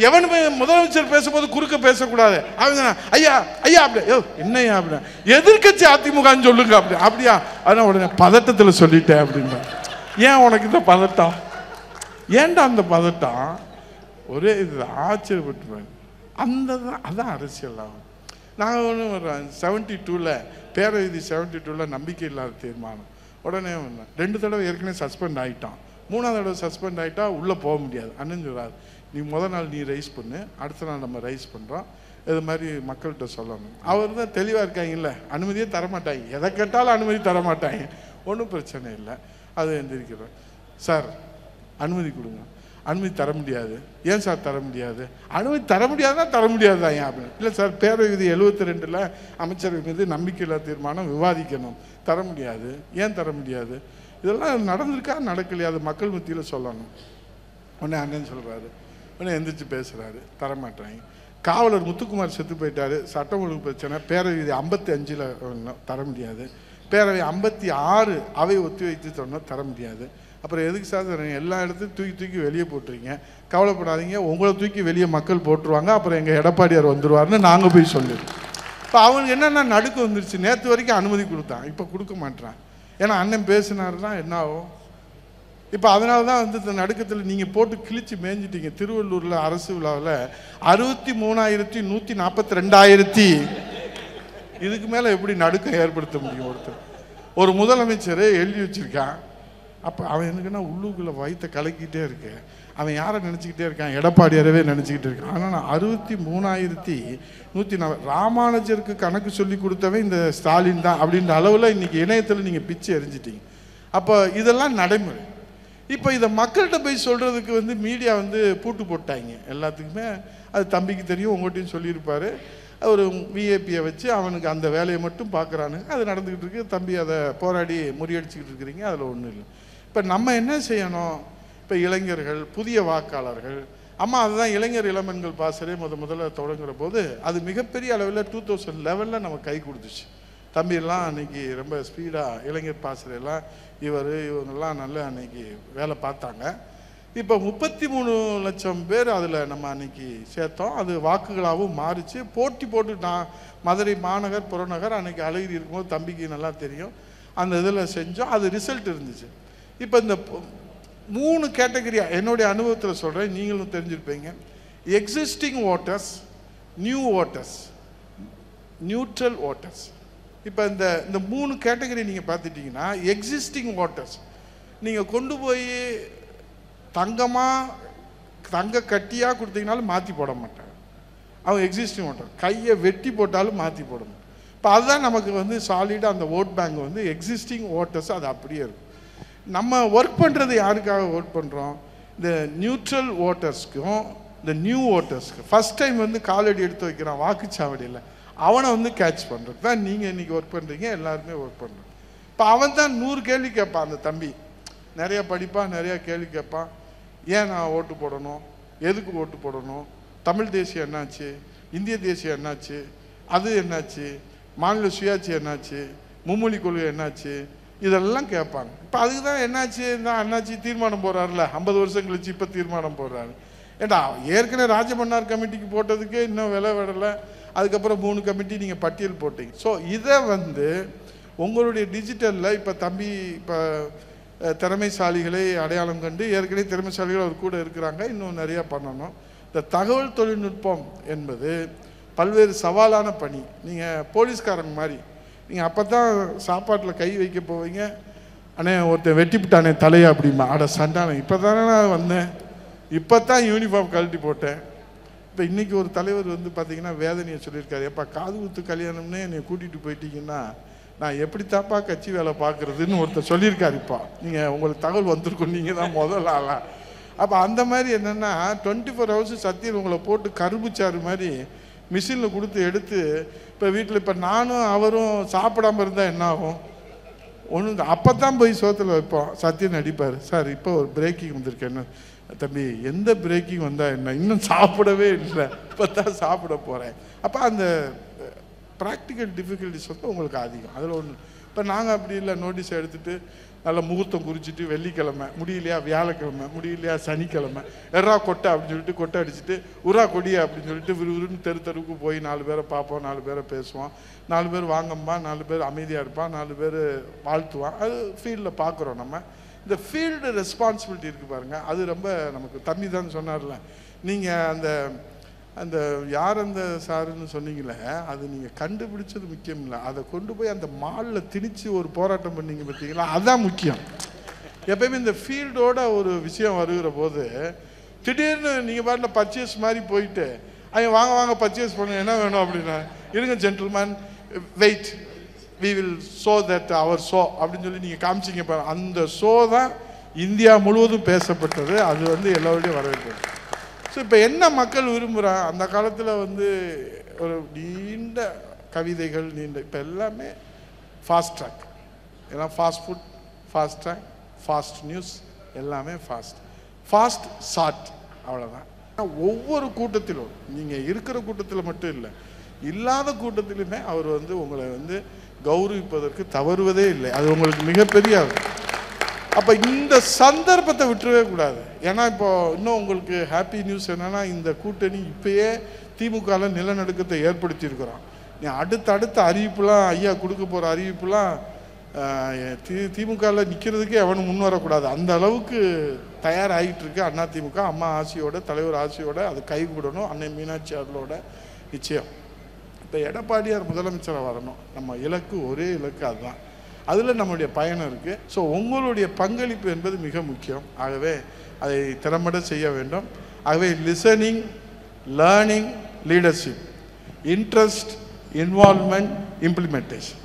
எவனுமே முதலமைச்சர் பேசும்போது குறுக்க பேசக்கூடாது. ஐயா ஐயா அப்படி என்னையா அப்படின்னா எதிர்கட்சி அதிமுகன்னு சொல்லுங்க அப்படி. அப்படியா? அதான் உடனே பதட்டத்தில் சொல்லிட்டேன் அப்படின்னா. ஏன் உனக்கு இந்த பதட்டம்? ஏன்டா அந்த பதட்டம்? ஒரே இது ஆச்சரியப்பட்டு அதான் அரசியல் ஆகும். நாங்கள் ஒன்று வர்றோம் 72ல் பேரவைதி 72ல் நம்பிக்கை இல்லாத தீர்மானம். உடனே 2 தடவை ஏற்கனவே சஸ்பெண்ட் ஆகிட்டான். 3ஆவது தடவை சஸ்பெண்ட் ஆகிட்டா உள்ளே போக முடியாது. அண்ணன் சொல்கிறார், நீ முதல் நாள் நீ ரைஸ் பண்ணு, அடுத்த நாள் நம்ம ரைஸ் பண்ணுறோம், இது மாதிரி மக்கள்கிட்ட சொல்லணும். அவர் தான் தெளிவாக இருக்காங்கல்ல, அனுமதியே தரமாட்டாங்க, எதை கேட்டாலும் அனுமதி தரமாட்டாங்க. ஒன்றும் பிரச்சனை இல்லை. அது எந்திரிக்கிறோம், சார் அனுமதி கொடுங்க. அனுமதி தர முடியாது. ஏன் சார் தர முடியாது? அனுமதி தர முடியாதுன்னா தர முடியாது தான். ஏன் அப்படின்னு இல்லை சார், பேரவை விதி 72ல் அமைச்சர்கள் மீது நம்பிக்கையில்லா தீர்மானம் விவாதிக்கணும், தர முடியாது. ஏன் தர முடியாது? இதெல்லாம் நடந்திருக்கா நடக்கலையா? அது மக்கள் மத்தியில் சொல்லணும். உடனே அண்ணன் சொல்கிறாரு, உடனே எந்திரிச்சு பேசுகிறாரு, தரமாட்டாங்க. காவலர் முத்துக்குமார் செத்து போயிட்டாரு, சட்டம் ஒழுங்கு பிரச்சனை, பேரவை விதி 55ல் தர முடியாது. பேரவை 56 அவை ஒத்தி வைத்து சொன்னோம், தர முடியாது. அப்புறம் எதுக்கு சார் எல்லா இடத்தையும் தூக்கி தூக்கி வெளியே போட்டுறீங்க? கவலைப்படாதீங்க, உங்களை தூக்கி வெளியே மக்கள் போட்டுருவாங்க, அப்புறம் எங்கள் எடப்பாடியார் வந்துடுவார்னு நாங்கள் போய் சொல்லிடுவோம். இப்போ அவனுக்கு என்னென்னா நடுக்கு வந்துருச்சு. நேற்று வரைக்கும் அனுமதி கொடுத்தான், இப்போ கொடுக்க மாட்டான். ஏன்னா அண்ணன் பேசினாருன்னா என்ன ஆகும்? இப்போ அதனால தான் வந்து இந்த நடுக்கத்தில் நீங்கள் போட்டு கிழிச்சு மேய்ஞ்சிட்டீங்க. திருவள்ளூரில் அரசு விழாவில் 63,142 இதுக்கு மேலே எப்படி நடுக்கம் ஏற்படுத்த முடியும்? ஒரு முதலமைச்சர் எழுதி வச்சிருக்கான். அப்போ அவன் எனக்குன்னா உள்ளுக்குள்ளே வயிற்றை கலக்கிட்டே இருக்கு. அவன் யாரை நினச்சிக்கிட்டே இருக்கான்? எடப்பாடியாரவே நினச்சிக்கிட்டு இருக்கான். ஆனால் நான் 63,140 ராமானுஜருக்கு கணக்கு சொல்லி கொடுத்தவன் இந்த ஸ்டாலின் தான் அப்படின்ற அளவில் இன்றைக்கி இணையத்தில் நீங்கள் பிச்சு எரிஞ்சிட்டீங்க. அப்போ இதெல்லாம் நடைமுறை. இப்போ இதை மக்கள்கிட்ட போய் சொல்கிறதுக்கு வந்து மீடியா வந்து பூட்டு போட்டாங்க எல்லாத்துக்குமே. அது தம்பிக்கு தெரியும், உங்கள்கிட்டையும் சொல்லியிருப்பார். ஒரு விஏபியை வச்சு அவனுக்கு அந்த வேலையை மட்டும் பார்க்குறானுங்க. அது நடந்துக்கிட்டு இருக்கு. தம்பி அதை போராடி முறியடிச்சுக்கிட்டு இருக்கிறீங்க, அதில் ஒன்றும் இல்லை. இப்போ நம்ம என்ன செய்யணும்? இப்போ இளைஞர்கள், புதிய வாக்காளர்கள், அம்மா அதுதான் இளைஞர் இளமன்கள் பாசறை முதல்ல தொடங்குற போது அது மிகப்பெரிய அளவில் 2011 நம்ம கை கொடுத்துச்சு. தம்பியெல்லாம் அன்றைக்கி ரொம்ப ஸ்பீடாக இளைஞர் பாசறையெல்லாம் இவங்கெல்லாம் நல்லா அன்றைக்கி வேலை பார்த்தாங்க. இப்போ 33 லட்சம் பேர் அதில் நம்ம அன்றைக்கி சேர்த்தோம். அது வாக்குகளாகவும் மாறிச்சு. போட்டி போட்டு நான் மதுரை மாநகர் புறநகர் அன்றைக்கி அழகிரி இருக்கும்போது தம்பிக்கு நல்லா தெரியும், அந்த இதில் செஞ்சோம். அது ரிசல்ட் இருந்துச்சு. இப்போ இந்த 3 கேட்டகரியாக என்னுடைய அனுபவத்தில் சொல்கிறேன், நீங்களும் தெரிஞ்சிருப்பீங்க. Existing waters, new waters, neutral waters. இப்போ இந்த 3 கேட்டகரி நீங்கள் பார்த்துட்டிங்கன்னா, எக்ஸிஸ்டிங் வாட்டர்ஸ் நீங்கள் கொண்டு போய் தங்க கட்டியாக கொடுத்தீங்கனாலும் மாற்றி போட மாட்டாங்க. அவங்க எக்ஸிஸ்டிங் வாட்டர் கையை வெட்டி போட்டாலும் மாற்றி போடணும். இப்போ அதுதான் நமக்கு வந்து சாலிடாக அந்த ஓட் பேங்க் வந்து எக்ஸிஸ்டிங் வாட்டர்ஸ் அது அப்படியே இருக்கும். நம்ம ஒர்க் பண்ணுறது யாருக்காக ஒர்க் பண்ணுறோம்? இந்த நியூட்ரல் வாட்டர்ஸ்க்கும் இந்த நியூ வாட்டர்ஸ்க்கு ஃபஸ்ட் டைம் வந்து காலடி எடுத்து வைக்கிறான் வாக்குச்சாவடியில், அவனை வந்து கேட்ச் பண்ணுறது தான் நீங்கள் இன்றைக்கி ஒர்க் பண்ணுறீங்க, எல்லாருமே ஒர்க் பண்ணுறோம். இப்போ அவன் தான் 100 கேள்வி கேட்பான். அந்த தம்பி நிறையா படிப்பான், நிறையா கேள்வி கேட்பான். ஏன் நான் ஓட்டு போடணும், எதுக்கு ஓட்டு போடணும், தமிழ் தேசியம் என்னாச்சு, இந்திய தேசியம் என்னாச்சு, அது என்னாச்சு, மாநில சுயாட்சி என்னாச்சு, மும்மொழி கொள்கை என்னாச்சு, இதெல்லாம் கேட்பாங்க. இப்போ அதுக்கு தான் என்னாச்சு தான் அண்ணாச்சி தீர்மானம் போடுறாருல, 50 வருஷம் கழிச்சு இப்போ தீர்மானம் போடுறாரு. ஏண்டா ஏற்கனவே ராஜமன்னார் கமிட்டிக்கு போட்டதுக்கே இன்னும் விலை விடலை, அதுக்கப்புறம் 3 கமிட்டி நீங்கள் பட்டியல் போட்டீங்க. ஸோ இதை வந்து உங்களுடைய டிஜிட்டலில் இப்போ தம்பி இப்போ திறமைசாலிகளை அடையாளம் கண்டு, ஏற்கனவே திறமைசாலிகள் அவர் கூட இருக்கிறாங்க, இன்னும் நிறையா பண்ணணும். இந்த தகவல் தொழில்நுட்பம் என்பது பல்வேறு சவாலான பணி. நீங்கள் போலீஸ்காரங்க மாதிரி நீங்கள் அப்போ தான் சாப்பாட்டில் கை வைக்க போவீங்க, அண்ணே ஒருத்தன் வெட்டிவிட்டானே தலையை அப்படிமா, அட சண்டானே இப்போ தானே நான் வந்தேன், இப்போ தான் யூனிஃபார்ம் கழட்டி போட்டேன். இப்போ இன்றைக்கி ஒரு தலைவர் வந்து பார்த்திங்கன்னா வேதனையை சொல்லியிருக்காரு, எப்பா காது குத்து கல்யாணம்னே என்னை கூட்டிகிட்டு போயிட்டீங்கன்னா நான் எப்படி தாப்பா கட்சி வேலை பார்க்குறதுன்னு ஒருத்தர் சொல்லியிருக்காரு. இப்போ நீங்கள் உங்களுக்கு தகவல் வந்திருக்கும், நீங்கள் தான் முதல் ஆளா. அப்போ அந்த மாதிரி என்னென்னா 24 hours சத்தியில் உங்களை போட்டு கரும்புச்சாறு மாதிரி மிஷினில் கொடுத்து எடுத்து இப்போ வீட்டில் இப்போ நானும் அவரும் சாப்பிடாமல் இருந்தால் என்ன ஆகும்? ஒன்று அப்போ தான் போய் சோத்தில் வைப்போம். சத்தியம் நடிப்பார், சார் இப்போ ஒரு பிரேக்கிங் வந்திருக்கேன்னு. தம்பி எந்த பிரேக்கிங் வந்தால் என்ன, இன்னும் சாப்பிடவே இல்லை, இப்போ தான் சாப்பிட போகிறேன். அப்போ அந்த ப்ராக்டிக்கல் டிஃபிகல்ட்டிஸ் வந்து உங்களுக்கு அதிகம். அதில் ஒன்று. இப்போ நாங்கள் அப்படி இல்லை, நோட்டீஸை எடுத்துகிட்டு நல்லா முகூர்த்தம் குறிச்சிட்டு வெள்ளிக்கிழமை முடியலையா, வியாழக்கிழமை முடியலையா, சனிக்கிழமை எறா கொட்டை அப்படின்னு சொல்லிட்டு கொட்டை அடிச்சுட்டு உரா கொடியா அப்படின்னு சொல்லிட்டு விறுவிறுன்னு தெருவுக்கு போய் 4 பேரை பார்ப்போம், 4 பேரை பேசுவோம், 4 பேர் வாங்கம்மா, 4 பேர் அமைதியாக இருப்பான், 4 பேர் வாழ்த்துவான். அது ஃபீல்டில் பார்க்குறோம். நம்ம இந்த ஃபீல்டு ரெஸ்பான்சிபிலிட்டி இருக்குது பாருங்கள், அது ரொம்ப நமக்கு தம்பி தான் சொன்னார்ல, நீங்கள் அந்த அந்த யார் அந்த சாருன்னு சொன்னீங்களே, அது நீங்கள் கண்டுபிடிச்சது முக்கியம் இல்லை, அதை கொண்டு போய் அந்த மாலில் திணிச்சு ஒரு போராட்டம் பண்ணீங்க பார்த்தீங்களா, அதுதான் முக்கியம். எப்பயுமே இந்த ஃபீல்டோட ஒரு விஷயம் வருகிற போது திடீர்னு நீங்கள் பாட்டில் பர்ச்சேஸ் மாதிரி போயிட்டு அவங்க வாங்க வாங்க பர்ச்சேஸ் பண்ண என்ன வேணும் அப்படின்னா, இருங்க gentleman wait we will show that our show அப்படின்னு சொல்லி நீங்கள் காமிச்சிங்க பாருங்க. அந்த ஷோ தான் இந்தியா முழுவதும் பேசப்பட்டது, அது வந்து எல்லோருடையும் வரவேற்பது. ஸோ இப்போ என்ன மக்கள் விரும்புகிறான், அந்த காலத்தில் வந்து ஒரு நீண்ட கவிதைகள் இப்போ எல்லாமே ஃபாஸ்ட் ட்ராக், எல்லாம் fast food, fast track, fast news, எல்லாமே ஃபாஸ்ட் ஷார்ட், அவ்வளோதான். ஒவ்வொரு கூட்டத்திலும் நீங்கள் இருக்கிற கூட்டத்தில் மட்டும் இல்லை, இல்லாத கூட்டத்திலுமே அவர் வந்து உங்களை வந்து கௌரவிப்பதற்கு தவறுவதே இல்லை. அது உங்களுக்கு மிகப்பெரிய. அப்போ இந்த சந்தர்ப்பத்தை விட்டுறவே கூடாது. ஏன்னா இப்போ இன்னும் உங்களுக்கு ஹாப்பி நியூஸ் என்னென்னா, இந்த கூட்டணி இப்போயே திமுகவில் நிலநடுக்கத்தை ஏற்படுத்தியிருக்கிறோம். நீ அடுத்த அறிவிப்புலாம் ஐயா கொடுக்க போகிற அறிவிப்புலாம் திமுகவில் நிற்கிறதுக்கே எவனும் முன் வரக்கூடாது, அந்த அளவுக்கு தயாராகிட்டு இருக்கு அண்ணா திமுக. அம்மா ஆசையோட, தலைவர் ஆசையோட அது கைகூடணும். அன்னை மீனாட்சி அவர்களோட நிச்சயம். இப்போ எடப்பாடியார் முதலமைச்சராக வரணும், நம்ம இலக்கு ஒரே இலக்கு, அதுதான். அதில் நம்மளுடைய பயணம் இருக்குது. ஸோ உங்களுடைய பங்களிப்பு என்பது மிக முக்கியம். ஆகவே அதை திறம்பட செய்ய வேண்டும். ஆகவே listening, learning, leadership, interest, involvement, implementation.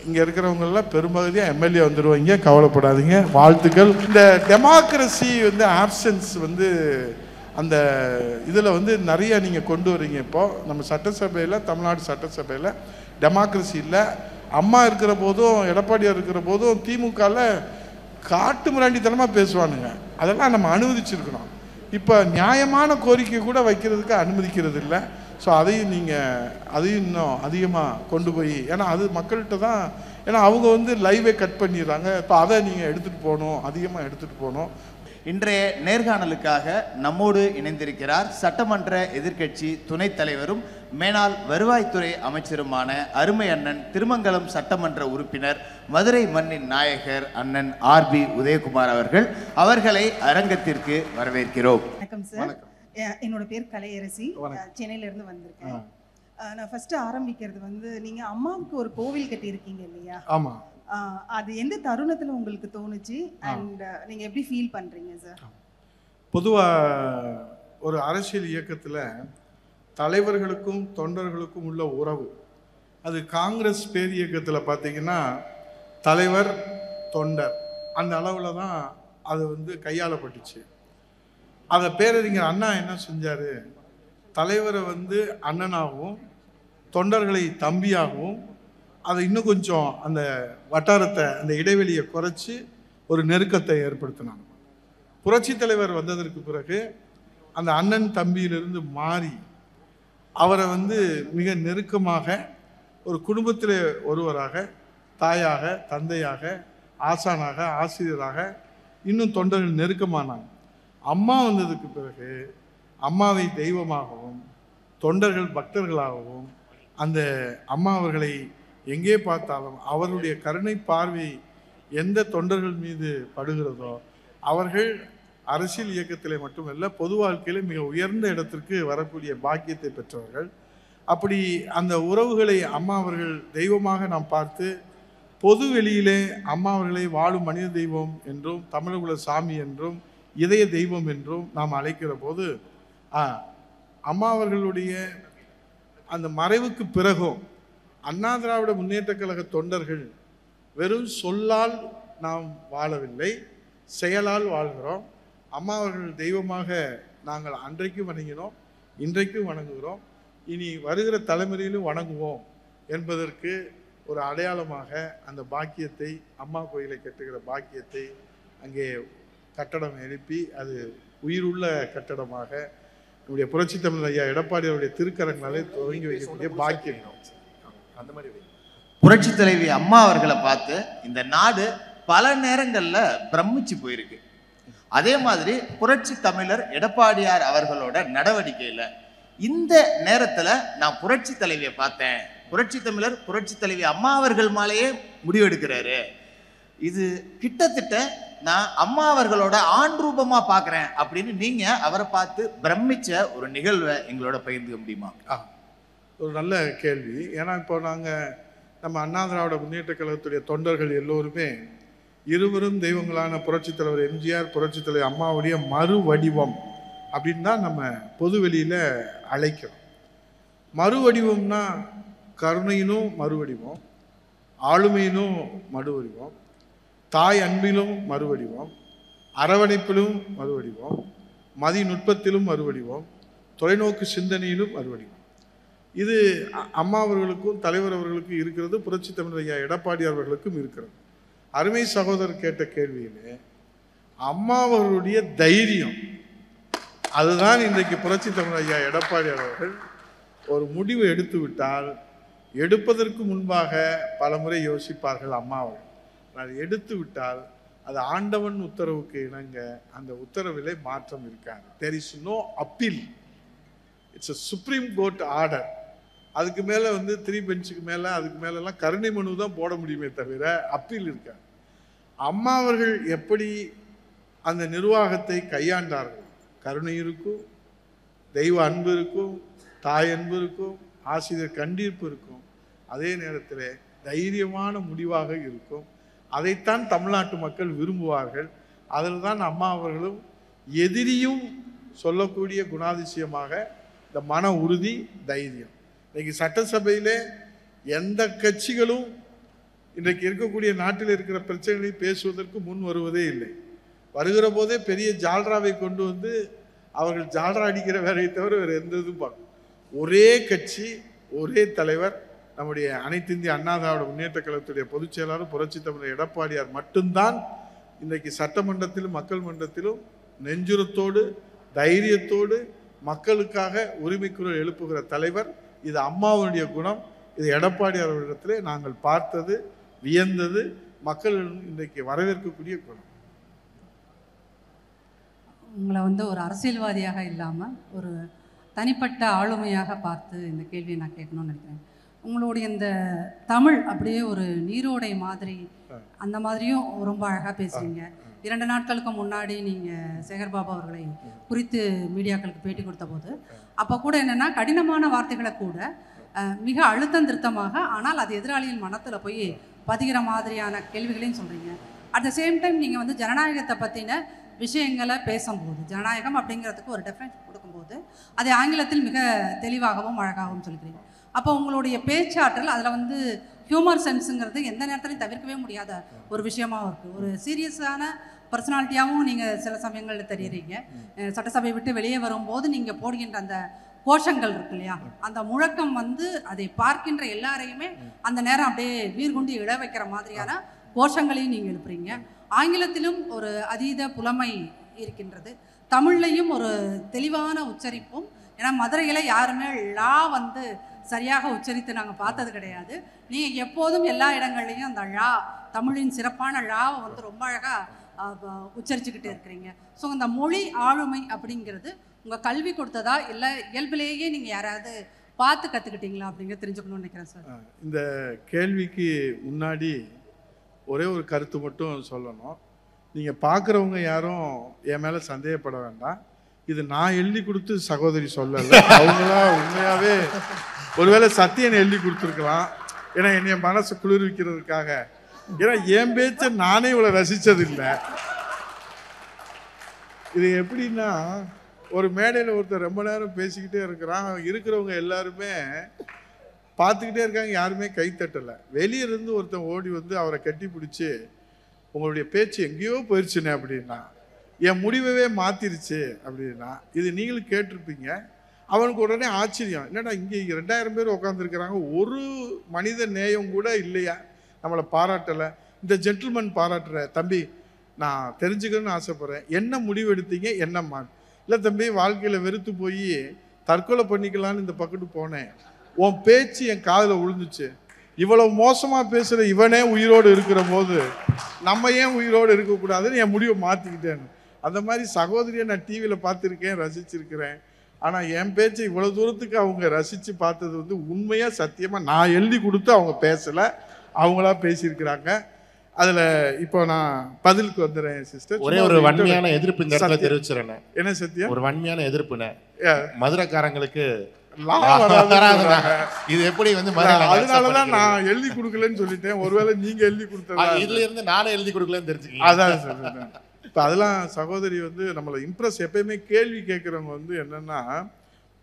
இங்கே இருக்கிறவங்கெல்லாம் பெரும்பகுதியாக எம்எல்ஏ வந்துடுவாங்க, கவலைப்படாதீங்க, வாழ்த்துக்கள். இந்த டெமோக்ரஸி வந்து ஆப்சன்ஸ் வந்து அந்த இதில் வந்து நிறைய நீங்கள் கொண்டு வரீங்க. இப்போது நம்ம சட்டசபையில், தமிழ்நாடு சட்டசபையில் டெமோக்ரஸி இல்லை. அம்மா இருக்கிற போதும் எடப்பாடியார் இருக்கிற போதும் திமுகவில் காட்டு மிராண்டித்தனமாக பேசுவானுங்க, அதெல்லாம் நம்ம அனுமதிச்சிருக்கணும். இப்போ நியாயமான கோரிக்கை கூட வைக்கிறதுக்கு அனுமதிக்கிறது இல்லை. ஸோ அதையும் இன்னும் அதிகமாக கொண்டு போய், ஏன்னா அது மக்கள்கிட்ட தான், ஏன்னா அவங்க வந்து லைவே கட் பண்ணிடுறாங்க. இப்போ அதை நீங்கள் எடுத்துகிட்டு போகணும், அதிகமாக எடுத்துகிட்டு போகணும். இன்றைய நேர்காணலுக்காக நம்மோடு இணைந்திருக்கிறார் சட்டமன்ற எதிர்க்கட்சி துணைத் தலைவரும் மேனாள் வருவாய்த்துறை அமைச்சருமான அருமை அண்ணன் திருமங்கலம் சட்டமன்ற உறுப்பினர், மதுரை மண்ணின் நாயகர் அண்ணன் RB உதயகுமார் அவர்கள். அவர்களை அரங்கத்திற்கு வரவேற்கிறோம். வணக்கம் சார். என்னோட பேர் கலையரசி, சென்னையிலேருந்து வந்திருக்கேன். நான் ஃபஸ்ட்டு ஆரம்பிக்கிறது வந்து, நீங்கள் அம்மாவுக்கு ஒரு கோவில் கட்டியிருக்கீங்க இல்லையா? ஆமாம். அது எந்த தருணத்தில் உங்களுக்கு தோணுச்சு அண்ட் நீங்கள் எப்படி ஃபீல் பண்ணுறீங்க சார்? பொதுவாக ஒரு அரசியல் இயக்கத்தில் தலைவர்களுக்கும் தொண்டர்களுக்கும் உள்ள உறவு, அது காங்கிரஸ் பேர் இயக்கத்தில் பார்த்தீங்கன்னா தலைவர் தொண்டர் அந்த அளவில் தான் அது வந்து கையாளப்பட்டுச்சு. அதை பேரறிஞர் அண்ணா என்ன செஞ்சார், தலைவரை வந்து அண்ணனாகவும் தொண்டர்களை தம்பியாகவும், அதை இன்னும் கொஞ்சம் அந்த வட்டாரத்தை அந்த இடைவெளியை குறைச்சி ஒரு நெருக்கத்தை ஏற்படுத்தினாங்க. புரட்சி தலைவர் வந்ததற்கு பிறகு அந்த அண்ணன் தம்பியிலிருந்து மாறி அவரை வந்து மிக நெருக்கமாக ஒரு குடும்பத்தில் ஒருவராக, தாயாக, தந்தையாக, ஆசானாக, ஆசிரியராக இன்னும் தொண்டர்கள் நெருக்கமானாங்க. அம்மா வந்ததுக்கு பிறகு அம்மாவை தெய்வமாகவும் தொண்டர்கள் பக்தர்களாகவும், அந்த அம்மா அவர்களை எங்கே பார்த்தாலும் அவருடைய கருணை பார்வை எந்த தொண்டர்கள் மீது படுகிறதோ அவர்கள் அரசியல் இயக்கத்திலே மட்டுமல்ல பொது வாழ்க்கையிலே மிக உயர்ந்த இடத்திற்கு வரக்கூடிய பாக்கியத்தை பெற்றவர்கள். அப்படி அந்த உறவுகளை அம்மா அவர்கள் தெய்வமாக நாம் பார்த்து பொது வெளியிலே அம்மா அவர்களை வாழும் மனித தெய்வம் என்றும் தமிழகுல சாமி என்றும் இதய தெய்வம் என்றும் நாம் அழைக்கிற போது அம்மா அவர்களுடைய அந்த மறைவுக்கு பிறகும் அண்ணா திராவிட முன்னேற்ற கழக தொண்டர்கள் வெறும் சொல்லால் நாம் வாழவில்லை, செயலால் வாழ்கிறோம். அம்மா அவர்கள் தெய்வமாக நாங்கள் அன்றைக்கும் வணங்கினோம், இன்றைக்கும் வணங்குகிறோம், இனி வருகிற தலைமுறையிலும் வணங்குவோம் என்பதற்கு ஒரு அடையாளமாக அந்த பாக்கியத்தை, அம்மா கோயிலை கட்டுகிற பாக்கியத்தை அங்கே கட்டடம் எழுப்பி அது உயிருள்ள கட்டடமாக நம்முடைய புரட்சி தமிழர் ஐயா எடப்பாடி அவருடைய திருக்கரங்களாலே துவங்கி வைக்கக்கூடிய பாக்கியம். அந்த மாதிரி புரட்சி தலைவி அம்மா அவர்களை பார்த்து இந்த நாடு பல நேரங்கள்ல பிரமிச்சு போயிருக்கு. அதே மாதிரி புரட்சி தமிழர் எடப்பாடியார் அவர்களோட நடவடிக்கையில இந்த நேரத்துல நான் புரட்சி தலைவியை பார்த்தேன், புரட்சி தமிழர் புரட்சி தலைவி அம்மா அவர்கள் மேலேயே முடிவெடுக்கிறாரு. இது கிட்டத்தட்ட நான் அம்மா அவர்களோட ஆண் ரூபமா பாக்குறேன் அப்படின்னு நீங்க அவரை பார்த்து பிரமிச்ச ஒரு நிகழ்வை எங்களோட பகிர்ந்துக்க முடியுமா? ஒரு நல்ல கேள்வி. ஏன்னா இப்போ நம்ம அண்ணா திராவிட முன்னேற்ற கழகத்துடைய தொண்டர்கள் எல்லோருமே இருவரும் தெய்வங்களான புரட்சி தலைவர் எம்ஜிஆர், புரட்சி தலைவர் அம்மாவுடைய மறு வடிவம் அப்படின்னு தான் நம்ம பொது வெளியில் அழைக்கிறோம். மறு வடிவம்னா கருணையினும் மறுவடிவம், ஆளுமையினும் மறுவடிவம், தாய் அன்பிலும் மறுவடிவம், அரவணைப்பிலும் மறுவடிவம், மதி நுட்பத்திலும் மறுவடிவம், தொலைநோக்கு சிந்தனையிலும் மறுவடிவம். இது அம்மா அவர்களுக்கும் தலைவர் அவர்களுக்கும் இருக்கிறது, புரட்சி தமிழர் ஐயா எடப்பாடி அவர்களுக்கும் இருக்கிறது. அருமை சகோதரர் கேட்ட கேள்வியிலே அம்மா அவர்களுடைய தைரியம், அதுதான் இன்றைக்கு புரட்சி தமிழர் ஐயா எடப்பாடி அவர்கள் ஒரு முடிவு எடுத்து விட்டால் எடுப்பதற்கு முன்பாக பல முறை யோசிப்பார்கள் அம்மா அவர்கள். அது எடுத்து விட்டால் அது ஆண்டவன் உத்தரவுக்கு இணங்க அந்த உத்தரவிலே மாற்றம் இருக்காது. there is no appeal, it's a supreme court order. அதுக்கு மேலே 3 பெஞ்சுக்கு மேலே அதுக்கு மேலெல்லாம் கருணை மனு தான் போட முடியுமே தவிர அப்பீல் இருக்காது. அம்மா அவர்கள் எப்படி அந்த நிர்வாகத்தை கையாண்டார்கள், கருணை இருக்கும், தெய்வ அன்பு இருக்கும், தாய் அன்பு இருக்கும், ஆசிரியர் கண்டிப்பு இருக்கும், அதே நேரத்தில் தைரியமான முடிவாக இருக்கும். அதைத்தான் தமிழ்நாட்டு மக்கள் விரும்புவார்கள். அதில் தான் அம்மா அவர்களும் எதிரியும் சொல்லக்கூடிய குணாதிசயமாக இந்த மன உறுதி, தைரியம். இன்னைக்கு சட்டசபையிலே எந்த கட்சிகளும் இன்றைக்கு இருக்கக்கூடிய நாட்டில் இருக்கிற பிரச்சனைகளை பேசுவதற்கு முன் வருவதே இல்லை. வருகிற போதே பெரிய ஜால்ராவை கொண்டு வந்து அவர்கள் ஜால்ரா அடிக்கிற வேலையை தவிர வேறு எந்த இதுவும் பார்க்கணும். ஒரே கட்சி, ஒரே தலைவர், நம்முடைய அனைத்து இந்திய அண்ணா திராவிட முன்னேற்ற கழகத்துடைய பொதுச் செயலாளர் புரட்சி தமிழர் எடப்பாடியார் மட்டும்தான் இன்றைக்கு சட்டமன்றத்திலும் மக்கள் மன்றத்திலும் நெஞ்சுரத்தோடு தைரியத்தோடு மக்களுக்காக உரிமை குரல் எழுப்புகிற தலைவர். இது அம்மாவுடைய குணம். இது எடப்பாடி அவர்களிடத்திலே நாங்கள் பார்த்தது, வியந்தது, மக்கள் இன்றைக்கு வரவேற்கக்கூடிய குணம். உங்களை ஒரு அரசியல்வாதியாக இல்லாமல் ஒரு தனிப்பட்ட ஆளுமையாக பார்த்து இந்த கேள்வியை நான் கேட்கணும்னு நினைக்கிறேன். உங்களுடைய இந்த தமிழ் அப்படியே ஒரு நீரோடை மாதிரி, அந்த மாதிரியும் ரொம்ப அழகாக பேசுவீங்க. 2 நாட்களுக்கு முன்னாடி நீங்கள் சேகர்பாபு அவர்களை குறித்து மீடியாக்களுக்கு பேட்டி கொடுத்த போது அப்போ கூட என்னென்னா கடினமான வார்த்தைகளை கூட மிக அழுத்தம் திருத்தமாக, ஆனால் அது எதிராளியின் மனத்தில் போய் பதிகிற மாதிரியான கேள்விகளையும் சொல்கிறீங்க. அட் த சேம் டைம் நீங்கள் வந்து ஜனநாயகத்தை பற்றின விஷயங்களை பேசும்போது, ஜனநாயகம் அப்படிங்கிறதுக்கு ஒரு டெஃபினேஷன் கொடுக்கும்போது அதை ஆங்கிலத்தில் மிக தெளிவாகவும் அழகாகவும் சொல்கிறீங்க. அப்போ உங்களுடைய பேச்சாற்றல் அதில் வந்து ஹியூமர் சென்ஸுங்கிறது எந்த நேரத்துலையும் தவிர்க்கவே முடியாத ஒரு விஷயமாகவும் இருக்குது. ஒரு சீரியஸான பர்சனாலிட்டியாகவும் நீங்கள் சில சமயங்களில் தெரியுறீங்க. சட்டசபை விட்டு வெளியே வரும்போது நீங்கள் போடுகின்ற அந்த கோஷங்கள் இருக்கு இல்லையா, அந்த முழக்கம் வந்து அதை பார்க்கின்ற எல்லாரையுமே அந்த நேரம் அப்படியே வீர்குண்டி இழ வைக்கிற மாதிரியான கோஷங்களையும் நீங்கள் எழுப்புறீங்க. ஆங்கிலத்திலும் ஒரு அதீத புலமை இருக்கின்றது, தமிழ்லையும் ஒரு தெளிவான உச்சரிப்பும். ஏன்னா மதுரையில் யாருமே லா வந்து சரியாக உச்சரித்து நாங்கள் பார்த்தது கிடையாது. நீங்கள் எப்போதும் எல்லா இடங்கள்லையும் அந்த லா, தமிழின் சிறப்பான லாவை வந்து ரொம்ப அழகாக உச்சரிச்சுக்கிட்டு இருக்கிறீங்க. ஸோ அந்த மொழி ஆளுமை அப்படிங்கிறது உங்கள் கல்வி கொடுத்ததா இல்லை இயல்பிலேயே நீங்கள் யாராவது பார்த்து கற்றுக்கிட்டீங்களா அப்படிங்கிறத தெரிஞ்சுக்கணும்னு நினைக்கிறேன் சார். இந்த கேள்விக்கு முன்னாடி ஒரே ஒரு கருத்து மட்டும் சொல்லணும். நீங்கள் பார்க்குறவங்க யாரும் என் மேலே சந்தேகப்பட வேண்டாம். இது நான் எழுதி கொடுத்து சகோதரி சொல்லலை, அவங்களா உண்மையாகவே ஒருவேளை சத்தியனை எழுதி கொடுத்துருக்கலாம். ஏன்னா என்னைய மனசு குளிர்விக்கிறதுக்காக. ஏன்னா என் பேச்சை நானே இவ்வளோ ரசித்ததில்லை. இது எப்படின்னா, ஒரு மேடையில் ஒருத்தர் ரொம்ப நேரம் பேசிக்கிட்டே இருக்கிறான், இருக்கிறவங்க எல்லாருமே பார்த்துக்கிட்டே இருக்காங்க, யாருமே கைத்தட்டலை. வெளியிருந்து ஒருத்தன் ஓடி வந்து அவரை கட்டி பிடிச்சி, உங்களுடைய பேச்சு எங்கேயோ போயிடுச்சுனே அப்படின்னா, என் முடிவவே மாற்றிருச்சு அப்படின்னா, இது நீங்களும் கேட்டிருப்பீங்க. அவனுக்கு உடனே ஆச்சரியம், என்னடா இங்கே 2000 பேர் உட்காந்துருக்கிறாங்க, ஒரு மனித நேயம் கூட இல்லையா, நம்மளை பாராட்டலை. இந்த ஜென்டில்மேன் பாராட்டுற தம்பி, நான் தெரிஞ்சுக்கணும்னு ஆசைப்பட்றேன், என்ன முடிவு எடுத்தீங்க, என்னம்மா? இல்லை தம்பி, வாழ்க்கையில் வெறுத்து போய் தற்கொலை பண்ணிக்கலான்னு இந்த பக்கத்து போனேன், உன் பேச்சு என் காதில் விழுந்துச்சு. இவ்வளவு மோசமாக பேசுகிற இவனே உயிரோடு இருக்கிற போது நம்ம ஏன் உயிரோடு இருக்கக்கூடாதுன்னு என் முடிவை மாற்றிக்கிட்டேன்னு. அந்த மாதிரி சகோதரியை நான் டிவியில் பார்த்துருக்கேன், ரசிச்சிருக்கிறேன். ஆனால் என் பேச்சை இவ்வளோ தூரத்துக்கு அவங்க ரசித்து பார்த்தது வந்து உண்மையாக சத்தியமாக நான் எழுதி கொடுத்து அவங்க பேசலை, அவங்களா பேசியிருக்கிறாங்க. அதில் இப்போ நான் பதிலுக்கு வந்துடுறேன் சிஸ்டர். ஒரே ஒரு வன்மையான எதிர்ப்பு இந்த இடத்துல தெரிவிச்சிடறேன். என்ன சத்தியம்? ஒரு வன்மையான எதிர்ப்புனே மதுரைக்காரங்களுக்கு இது எப்படி வந்து அதனாலதான் நான் எழுதி கொடுக்கலன்னு சொல்லிட்டேன். ஒருவேளை நீங்க எழுதி கொடுத்தா இதுல இருந்து நானே எழுதி கொடுக்கலன்னு தெரிஞ்சுக்கீங்க. அதான் சார். இப்போ அதெல்லாம் சகோதரி வந்து நம்மளை இம்ப்ரெஸ், எப்பயுமே கேள்வி கேட்குறவங்க வந்து என்னன்னா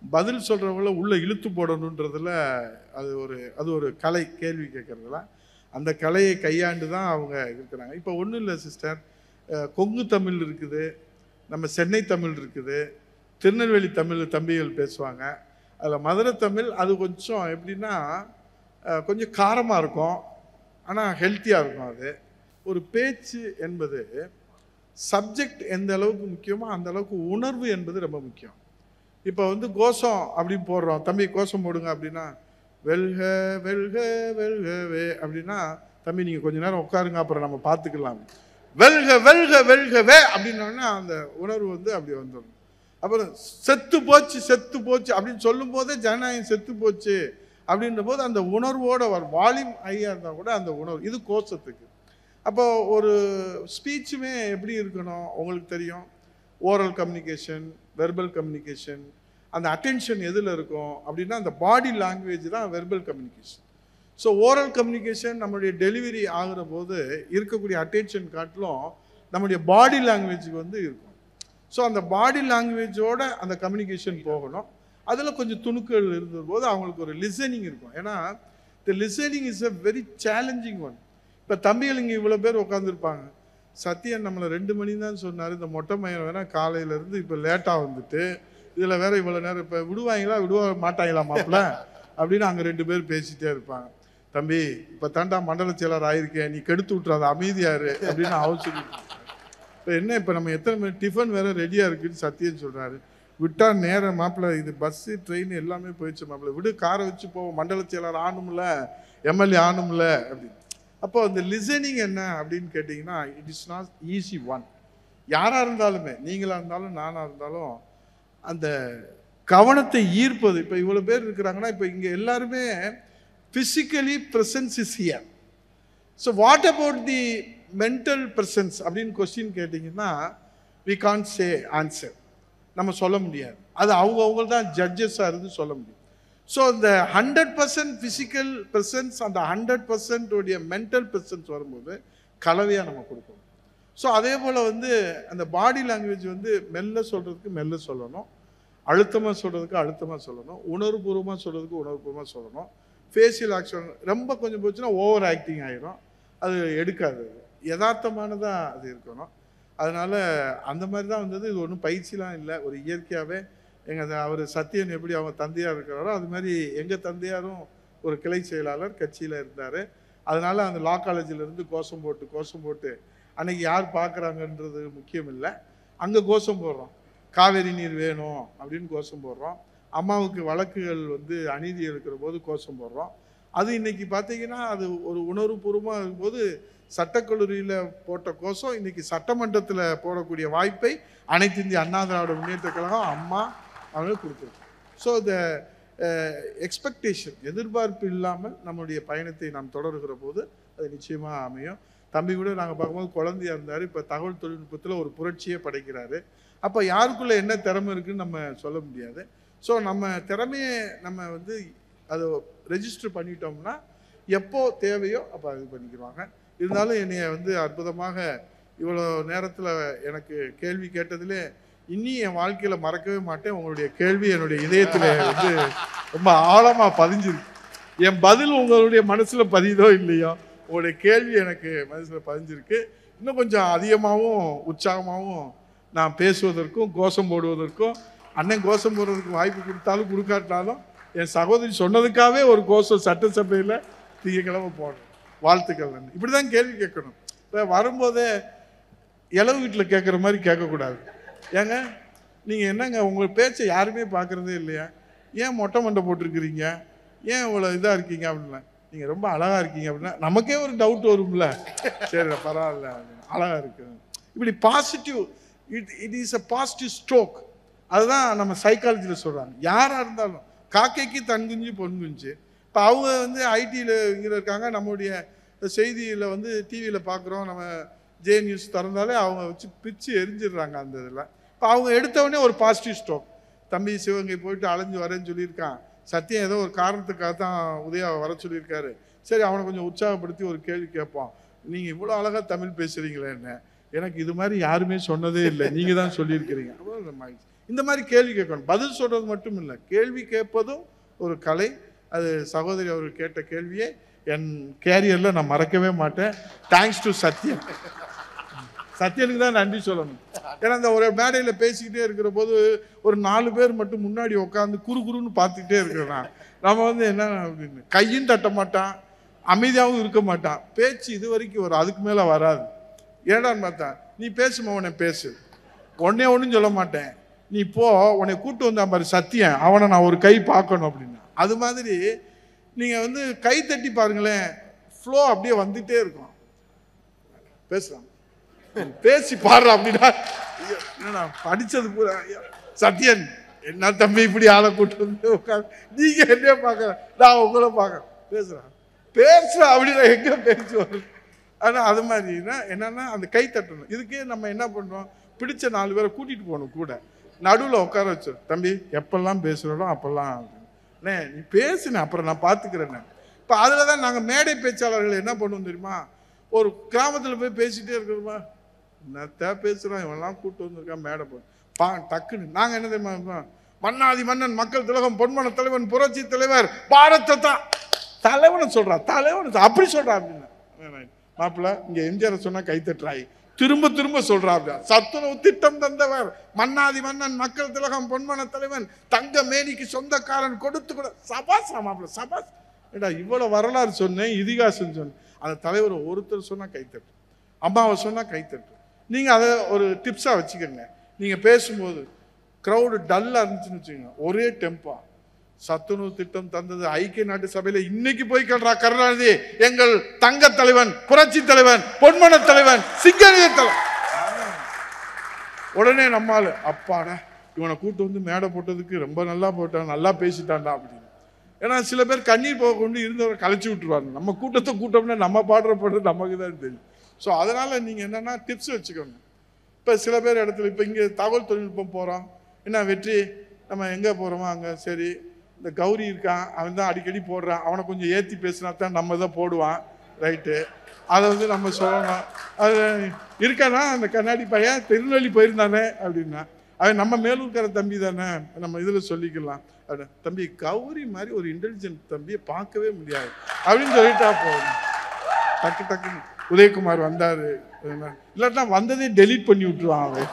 பதில் சொல்றவங்கள உள்ள இழுத்து போடணுன்றதுல அது ஒரு கலை, கேள்வி கேட்கறதுல அந்த கலையை கையாண்டு தான் அவங்க இருக்கிறாங்க. இப்போ ஒன்றும் இல்லை சிஸ்டர், கொங்கு தமிழ் இருக்குது, நம்ம சென்னை தமிழ் இருக்குது, திருநெல்வேலி தமிழ் தம்பிகள் பேசுவாங்க. அதில் மதுரை தமிழ் அது கொஞ்சம் எப்படின்னா கொஞ்சம் காரமாக இருக்கும், ஆனால் ஹெல்த்தியாக இருக்கும். அது ஒரு பேச்சு என்பது சப்ஜெக்ட் எந்த அளவுக்கு முக்கியமோ அந்த அளவுக்கு உணர்வு என்பது ரொம்ப முக்கியம். இப்போ வந்து கோஷம் அப்படின்னு போடுறோம், தம்பி கோஷம் போடுங்க அப்படின்னா வெல்க வெல்க வெல்கவே அப்படின்னா, தம்பி நீங்கள் கொஞ்ச நேரம் உட்காருங்க அப்புறம் நம்ம பார்த்துக்கலாம். வெல்க வெல்க வெல்கவே அப்படின்னா அந்த உணர்வு வந்து அப்படி வந்துடும். அப்புறம் செத்து போச்சு செத்து போச்சு அப்படின்னு சொல்லும் போதே ஜனநாயகம் செத்து போச்சு அப்படின்ற போது அந்த உணர்வோட வால்யூம் ஹையாக இருந்தால் கூட அந்த உணர்வு, இது கோஷத்துக்கு. அப்போ ஒரு ஸ்பீச்சுமே எப்படி இருக்கணும் உங்களுக்கு தெரியும். ஓரல் கம்யூனிகேஷன், வெர்பல் கம்யூனிகேஷன், அந்த அட்டென்ஷன் எதில் இருக்கும் அப்படின்னா அந்த பாடி லாங்குவேஜ் தான் verbal communication. So oral communication நம்மளுடைய டெலிவரி ஆகிற போது இருக்கக்கூடிய அட்டென்ஷன் காட்டிலும் நம்முடைய பாடி லாங்குவேஜுக்கு வந்து இருக்கும். ஸோ அந்த பாடி லாங்குவேஜோட அந்த கம்யூனிகேஷன் போகணும். அதில் கொஞ்சம் துணுக்கள் இருந்தபோது அவங்களுக்கு ஒரு லிசனிங் இருக்கும். ஏன்னா த listening is a very challenging one. இப்போ தம்பிகள் இங்கே இவ்வளோ பேர் உட்காந்துருப்பாங்க. சத்யன் நம்மளை 2 மணி தான் சொன்னார், இந்த மொட்டை மயம் வேணால் காலையிலேருந்து இப்போ லேட்டாக வந்துட்டு இதில் வேற இவ்வளோ நேரம் இப்போ விடுவாங்களா விடுவா மாட்டாங்களா மாப்பிள்ள அப்படின்னு அங்கே 2 பேர் பேசிகிட்டே இருப்பாங்க. தம்பி இப்போ தாண்டா மண்டல செயலர் ஆயிருக்கேன், நீ கெடுத்து விட்றாத அமைதியாரு அப்படின்னு அவர் சொல்லிட்டு. இப்போ என்ன, இப்போ நம்ம எத்தனை மணி டிஃபன் வேறு ரெடியாக இருக்குன்னு சத்தியன்னு சொல்கிறாரு. விட்டால் நேரம் மாப்பிள்ள, இது பஸ்ஸு ட்ரெயின் எல்லாமே போயிடுச்சு மாப்பிள்ள, விடு காரை வச்சு போவோம், மண்டல செயலர் ஆனும்ல, எம்எல்ஏ ஆனும்ல அப்படின்னு. அப்போ அந்த லிசனிங் என்ன அப்படின்னு கேட்டிங்கன்னா, it is not easy one. யாராக இருந்தாலுமே, நீங்களாக இருந்தாலும் நானாக இருந்தாலும் அந்த கவனத்தை ஈர்ப்பது. இப்போ இவ்வளோ பேர் இருக்கிறாங்கன்னா, இப்போ இங்கே எல்லாருமே physically presence is here. So what about the mental presence அப்படின்னு கொஸ்டின் கேட்டிங்கன்னா வி கான்ட் சே ஆன்சர், நம்ம சொல்ல முடியாது. அது அவங்க தான் ஜட்ஜஸாக இருந்து சொல்ல முடியும். ஸோ இந்த 100% ஃபிசிக்கல் ப்ரெசன்ஸ், அந்த 100% உடைய மென்டல் ப்ரெசன்ஸ் வரும்போது கலவையாக நம்ம கொடுக்கணும். ஸோ அதே போல் வந்து அந்த பாடி லாங்குவேஜ் வந்து மெல்ல சொல்கிறதுக்கு மெல்ல சொல்லணும், அழுத்தமாக சொல்கிறதுக்கு அழுத்தமாக சொல்லணும், உணர்வுபூர்வமாக சொல்கிறதுக்கு உணர்வுபூர்வமாக சொல்லணும். ஃபேஷியல் ஆக்ஷன் ரொம்ப கொஞ்சம் போச்சுன்னா ஓவர் ஆக்டிங் ஆகிரும், அது எடுக்காது, யதார்த்தமானதாக அது இருக்கணும். அதனால் அந்த மாதிரி தான் வந்தது. இது ஒன்றும் பயிற்சிலாம் இல்லை, ஒரு இயற்கையாகவே அவர் சத்யன் எப்படி அவங்க தந்தையார் இருக்கிறாரோ அது மாதிரி எங்கள் தந்தையாரும் ஒரு கிளை செயலாளர் கட்சியில் இருந்தார். அதனால் அந்த லா காலேஜிலேருந்து கோஷம் போட்டு அன்றைக்கி யார் பார்க்குறாங்கன்றது முக்கியம் இல்லை, அங்கே கோஷம் போடுறோம், காவேரி நீர் வேணும் அப்படின்னு கோஷம் போடுறோம். அம்மாவுக்கு வழக்குகள் வந்து அநீதி இருக்கிற போது கோஷம் போடுறோம். அது இன்றைக்கி பார்த்தீங்கன்னா அது ஒரு உணர்வுபூர்வமாக இருக்கும்போது சட்டக்கல்லூரியில் போட்ட கோஷம் இன்றைக்கி சட்டமன்றத்தில் போடக்கூடிய வாய்ப்பை அனைத்து இந்திய அண்ணா திராவிட முன்னேற்ற கழகம் அம்மா அவங்க கொடுத்துருக்கு. ஸோ இந்த எக்ஸ்பெக்டேஷன், எதிர்பார்ப்பு இல்லாமல் நம்மளுடைய பயணத்தை நாம் தொடர்கிற போது அது நிச்சயமாக அமையும். தம்பி கூட நாங்கள் பார்க்கும்போது குழந்தையாக இருந்தார், இப்போ தகவல் தொழில்நுட்பத்தில் ஒரு புரட்சியே படைக்கிறாரு. அப்போ யாருக்குள்ளே என்ன திறமை இருக்குதுன்னு நம்ம சொல்ல முடியாது. ஸோ நம்ம திறமையை நம்ம வந்து அதை ரெஜிஸ்டர் பண்ணிட்டோம்னா எப்போ தேவையோ அப்போ இது பண்ணிக்கிறாங்க. இருந்தாலும் என்னைய வந்து அற்புதமாக இவ்வளோ நேரத்தில் எனக்கு கேள்வி கேட்டதிலே இன்னி என் வாழ்க்கையில் மறக்கவே மாட்டேன். உங்களுடைய கேள்வி என்னுடைய இதயத்தில் வந்து ரொம்ப ஆழமாக பதிஞ்சிருக்கு. என் பதில் உங்களுடைய மனசில் பதியுதோ இல்லையோ, உங்களுடைய கேள்வி எனக்கு மனசில் பதிஞ்சிருக்கு. இன்னும் கொஞ்சம் அதிகமாகவும் உற்சாகமாகவும் நான் பேசுவதற்கும் கோஷம் போடுவதற்கும், அண்ணன் கோஷம் போடுறதுக்கு வாய்ப்பு கொடுத்தாலும் கொடுக்காட்டாலும் என் சகோதரி சொன்னதுக்காகவே ஒரு கோஷம் சட்டசபையில் திங்கக்கிழமை போடணும். வாழ்த்துக்கள். இப்படி தான் கேள்வி கேட்கணும். இப்போ வரும்போதே இளவு வீட்டில் கேட்குற மாதிரி கேட்கக்கூடாது. ஏங்க நீங்கள் என்னங்க உங்கள் பேச்சை யாருமே பார்க்குறதே இல்லையா, ஏன் மொட்டை மண்டை போட்டிருக்கிறீங்க, ஏன் இவ்வளோ இதாக இருக்கீங்க அப்படின்னா, நீங்கள் ரொம்ப அழகாக இருக்கீங்க அப்படின்னா நமக்கே ஒரு டவுட் வரும்ல, சரி பரவாயில்ல அழகாக இருக்கு. இப்படி positive, it is a positive stroke. அதுதான் நம்ம சைக்காலஜியில் சொல்கிறாங்க. யாராக இருந்தாலும் காக்கைக்கு தன் குஞ்சு பொன் குஞ்சு. இப்போ அவங்க வந்து ஐடியில் இங்கே இருக்காங்க, நம்மளுடைய செய்தியில் வந்து டிவியில் பார்க்குறோம், நம்ம ஜே நியூஸ் திறந்தாலே அவங்க வச்சு பிச்சு எரிஞ்சிடுறாங்க அந்த இதில். இப்போ அவங்க எடுத்தவொடனே ஒரு பாசிட்டிவ் ஸ்ட்ரோக். தம்பி சிவகங்கை போயிட்டு அலைஞ்சு வரேன்னு சொல்லியிருக்கான், சத்தியம் ஏதோ ஒரு காரணத்துக்காக தான் உதயா வர சொல்லியிருக்காரு, சரி அவனை கொஞ்சம் உற்சாகப்படுத்தி ஒரு கேள்வி கேட்போம். நீங்கள் இவ்வளோ அழகாக தமிழ் பேசுகிறீங்களே, என்ன எனக்கு இது மாதிரி யாருமே சொன்னதே இல்லை, நீங்கள் தான் சொல்லியிருக்கிறீங்க. இந்த மாதிரி கேள்வி கேட்கணும். பதில் சொல்கிறது மட்டும் இல்லை, கேள்வி கேட்பதும் ஒரு கலை. அது சகோதரி அவர்கள் கேட்ட கேள்வியை என் கேரியரில் நான் மறக்கவே மாட்டேன். Thanks to Sathyan. சத்யனுக்கு தான் நன்றி சொல்லணும். ஏன்னா அந்த ஒரு மேடையில் பேசிக்கிட்டே இருக்கிற போது ஒரு 4 பேர் மட்டும் முன்னாடி உட்காந்து குறுன்னு பார்த்துக்கிட்டே இருக்கிறான். நம்ம வந்து என்ன அப்படின்னு கையும் தட்ட மாட்டான், அமைதியாகவும் இருக்க மாட்டான். பேச்சு இது வரைக்கும் வரும், அதுக்கு மேலே வராது. ஏடான்னு பார்த்தா நீ பேசுமா, உன்னை பேசு, ஒன்னே ஒன்றும் சொல்ல மாட்டேன், நீ போ, உன்னை கூப்பிட்டு வந்தா மாதிரி சத்தியம், அவனை நான் ஒரு கை பார்க்கணும் அப்படின்னா. அது மாதிரி நீங்கள் வந்து கை தட்டி பாருங்களேன், ஃப்ளோ அப்படியே வந்துட்டே இருக்கும். பேசலாம், பேசி பாடுற அப்படின்னா படித்தது பூரா சத்யன் என்ன தம்பி இப்படி ஆளை கூட்டு வந்து உட்காந்து நீங்கள் என்ன பார்க்குறேன், நான் உங்களை பார்க்குறேன், பேசுகிறேன் அப்படின்னா எங்கே பேச்சு வரும். ஆனால் அது மாதிரினா என்னென்னா அந்த கை தட்டணும். இதுக்கே நம்ம என்ன பண்ணுறோம், பிடிச்ச 4 பேரை கூட்டிகிட்டு போகணும் கூட, நடுவில் உட்கார வச்சு, தம்பி எப்பெல்லாம் பேசுகிறோம் அப்போல்லாம் அண்ணே நீ பேசுனேன் அப்புறம் நான் பார்த்துக்கிறேண்ணே. இப்போ அதில் தான் நாங்கள் மேடை பேச்சாளர்கள் என்ன பண்ணுவோம் தெரியுமா, ஒரு கிராமத்தில் போய் பேசிகிட்டே இருக்கிறோமா, என்னத்த பேசுகிறோம், இவெல்லாம் கூப்பிட்டு வந்திருக்கான் மேடை போய் டக்குன்னு நாங்கள் என்ன தெரியுமா, மன்னாதி மன்னன் மக்கள் திலகம் பொன்மன தலைவன் புரட்சி தலைவர் பாரத்தை தான் தலைவனை சொல்கிறான், தலைவனை அப்படி சொல்கிறான் அப்படின்னா, மாப்பிள்ள இங்கே எம்ஜிஆரை சொன்னால் கைத்தட்டுறாய், திரும்ப திரும்ப சொல்றாரு, சத்துணவு திட்டம் தந்தவர் மன்னாதி மன்னன் மக்கள் திலகம் பொன்மன தலைவன் தங்க மேனிக்கு சொந்தக்காரன் கொடுத்து கூட சபாஸ் மாப்பிள்ள சபாஸ். ஏடா இவ்வளவு வரலாறு சொன்னேன், இதிகாசம் சொன்னேன், அந்த தலைவர் ஒருத்தர் சொன்னா கைத்தட்டு, அம்மாவை சொன்னா கைத்தட்டு. நீங்க அதை ஒரு டிப்ஸா வச்சுக்கோங்க. நீங்க பேசும்போது க்ரௌடு டல்லா இருந்துச்சுன்னு வச்சுக்கோங்க, ஒரே டெம்பா, சத்துணவு திட்டம் தந்தது ஐக்கிய நாட்டு சபையில இன்னைக்கு போய் கேள்றா கருணாநிதி எங்கள் தங்க தலைவன் புரட்சி தலைவன் பொன்மன தலைவன் சிங்கநீர் தலைவன். உடனே நம்மால் அப்பாடா இவனை கூட்டு வந்து மேடை போட்டதுக்கு ரொம்ப நல்லா போட்டான், நல்லா பேசிட்டான்டா அப்படின்னு. ஏன்னா சில பேர் கண்ணீர் போக கொண்டு இருந்தவரை கலைச்சி விட்டுருவாங்க. நம்ம கூட்டத்தை கூட்டம்னா நம்ம பாடுற பாடுறது நமக்கு தான் தெரியும். ஸோ அதனால் நீங்கள் என்னென்னா டிப்ஸ் வச்சுக்கோங்க. இப்போ சில பேர் இடத்துல இப்போ இங்கே தகவல் தொழில்நுட்பம் போகிறோம், என்ன வெற்றி நம்ம எங்கே போகிறோமோ அங்கே சரி இந்த கௌரி இருக்கான், அவன் தான் அடிக்கடி போடுறான், அவனை கொஞ்சம் ஏற்றி பேசினா தான் நம்ம தான் போடுவான், ரைட்டு. அதை வந்து நம்ம சொல்லணும். அது இருக்கானா அந்த கண்ணாடி பையன் திருநெல்வேலி போயிருந்தானே அப்படின்னா, அவன் நம்ம மேலூர்கார தம்பி தானே, நம்ம இதில் சொல்லிக்கலாம். அப்படி தம்பி கௌரி மாதிரி ஒரு இன்டெலிஜென்ட் தம்பியை பார்க்கவே முடியாது அப்படின்னு சொல்லிட்டா போகணும். டக்கு டக்குன்னு உதயகுமார் வந்தார், இல்லாட்டா வந்ததே டெலீட் பண்ணி விட்டுருவான் அவன்.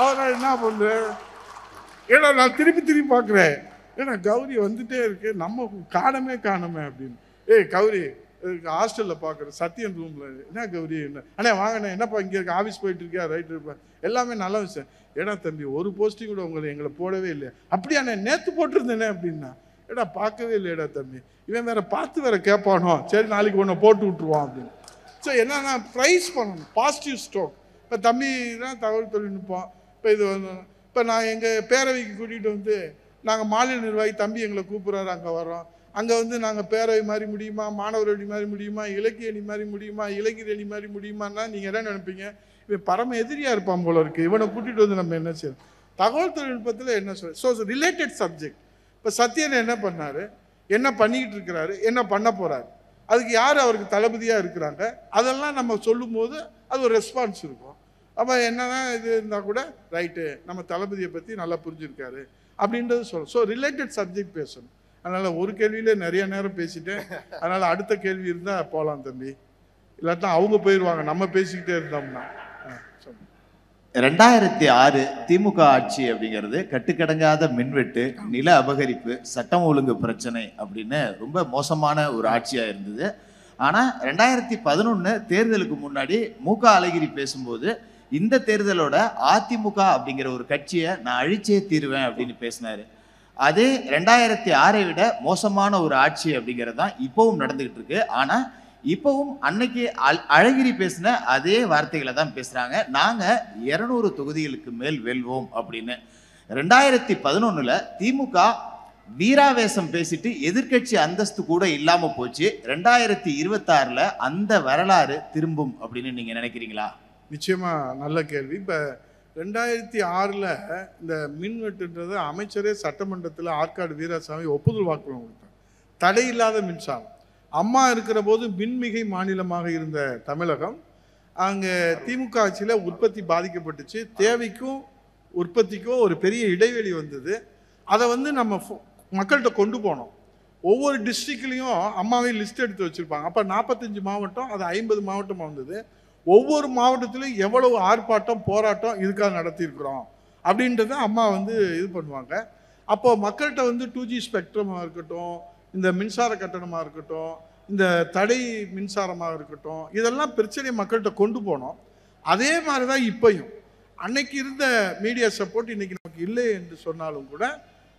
அவரை என்ன பண்ணுற, ஏன்னா நான் திருப்பி பார்க்குறேன், ஏன்னா கௌரி வந்துட்டே இருக்கு, நம்ம காணமே அப்படின்னு. ஏய் கௌரி ஹாஸ்டலில் பார்க்குறேன் சத்தியன் ரூமில், என்ன கௌரி என்ன அண்ணே வாங்கண்ணே, என்னப்பா இங்கே இருக்க ஆஃபீஸ் போயிட்டு இருக்கியா, ரைட் இருப்பேன், எல்லாமே நல்ல விஷயம். ஏடா தம்பி ஒரு போஸ்டிங் கூட எங்களை போடவே இல்லையா, அப்படியாண்ணே நேற்று போட்டிருந்தேனே அப்படின்னா, ஏடா பார்க்கவே இல்லையடா தம்பி, இவன் வேற பார்த்து வேற கேட்பானோ, சரி நாளைக்கு ஒன்று போட்டு விட்டுருவான் அப்படின்னு. ஸோ என்னன்னா ப்ரைஸ் பண்ணணும், பாசிட்டிவ் ஸ்ட்ரோக். இப்போ தம்பி தான் தகவல் தொழில்நுட்பம். இப்போ இது வந்து இப்போ நான் எங்கள் பேரவைக்கு கூட்டிகிட்டு வந்து நாங்கள் மாநில நிர்வாகி தம்பி எங்களை கூப்பிட்றாரு, அங்கே வரோம், அங்கே வந்து நாங்கள் பேரவை மாதிரி முடியுமா, மாணவர் அணி மாதிரி முடியுமா, இலக்கிய அணி மாதிரி முடியுமா, இலக்கிய அணி மாதிரி முடியுமான்னா நீங்கள் என்ன நினைப்பீங்க, இவன் பரம எதிரியாக இருப்பான் போல இருக்குது, இவனை கூட்டிகிட்டு வந்து நம்ம என்ன செய்யணும். தகவல் தொழில்நுட்பத்தில் என்ன சொல்ல, ஸோ ரிலேட்டட் சப்ஜெக்ட். இப்போ சத்யன் என்ன பண்ணார், என்ன பண்ணிக்கிட்டு இருக்கிறாரு, என்ன பண்ண போகிறாரு, அதுக்கு யார் அவருக்கு தளபதியாக இருக்கிறாங்க, அதெல்லாம் நம்ம சொல்லும்போது அது ஒரு ரெஸ்பான்ஸ் இருக்கும். அப்போ என்னதான் இது இருந்தால் கூட ரைட்டு நம்ம தளபதியை பற்றி நல்லா புரிஞ்சிருக்காரு அப்படின்றது சொல்லும். ஸோ ரிலேட்டட் சப்ஜெக்ட் பேசணும். அதனால் ஒரு கேள்வியிலே நிறைய நேரம் பேசிட்டேன், அதனால் அடுத்த கேள்வி இருந்தால் போகலாம் தம்பி, இல்லாட்டா அவங்க போயிடுவாங்க நம்ம பேசிக்கிட்டே இருந்தோம்னா. 2006 திமுக ஆட்சி அப்படிங்கிறது கட்டுக்கடங்காத மின்வெட்டு, நில அபகரிப்பு, சட்டம் ஒழுங்கு பிரச்சனை அப்படின்னு ரொம்ப மோசமான ஒரு ஆட்சியாக இருந்தது. ஆனால் 2011 தேர்தலுக்கு முன்னாடி மு க அழகிரி பேசும்போது இந்த தேர்தலோட அதிமுக அப்படிங்கிற ஒரு கட்சியை நான் அழிச்சே தீருவேன் அப்படின்னு பேசினாரு. அதே 2006 விட மோசமான ஒரு ஆட்சி அப்படிங்கிறது தான் இப்பவும் நடந்துகிட்டு இருக்கு. ஆனா இப்பவும் அன்னைக்கு அழகிரி பேசின அதே வார்த்தைகளை தான் பேசுறாங்க, நாங்க 200 தொகுதிகளுக்கு மேல் வெல்வோம் அப்படின்னு. 2011 திமுக வீராவேசம் பேசிட்டு எதிர்கட்சி அந்தஸ்து கூட இல்லாம போச்சு. 2026 அந்த வரலாறு திரும்பும் அப்படின்னு நீங்க நினைக்கிறீங்களா? நிச்சயமா நல்ல கேள்வி. இப்போ 2006 இந்த மின்வெட்டுன்றது அமைச்சரே சட்டமன்றத்தில் ஆற்காடு வீராசாமி ஒப்புதல் வாக்குமூலம் கொடுத்தார். தடையில்லாத மின்சாரம். அம்மா இருக்கிற போது மின்மிகை மாநிலமாக இருந்த தமிழகம், அங்கே திமுக ஆட்சியில் உற்பத்தி பாதிக்கப்பட்டுச்சு. தேவைக்கும் உற்பத்திக்கும் ஒரு பெரிய இடைவெளி வந்தது. அதை வந்து நம்ம மக்கள்கிட்ட கொண்டு போனோம். ஒவ்வொரு டிஸ்ட்ரிக்ட்லேயும் அம்மாவே லிஸ்ட் எடுத்து வச்சுருப்பாங்க. அப்போ 45 மாவட்டம், அது 50 மாவட்டமாக வந்தது. ஒவ்வொரு மாவட்டத்திலும் எவ்வளவு ஆர்ப்பாட்டம் போராட்டம் இதுக்காக நடத்தியிருக்கிறோம் அப்படின்றத அம்மா வந்து இது பண்ணுவாங்க. அப்போ மக்கள்கிட்ட வந்து 2G ஸ்பெக்ட்ரமாக இருக்கட்டும், இந்த மின்சார கட்டணமாக இருக்கட்டும், இந்த தடை மின்சாரமாக இருக்கட்டும், இதெல்லாம் பிரச்சனையை மக்கள்கிட்ட கொண்டு போனோம். அதே மாதிரி தான் இப்பையும். அன்னைக்கு இருந்த மீடியா சப்போர்ட் இன்னைக்கு நமக்கு இல்லை என்று சொன்னாலும் கூட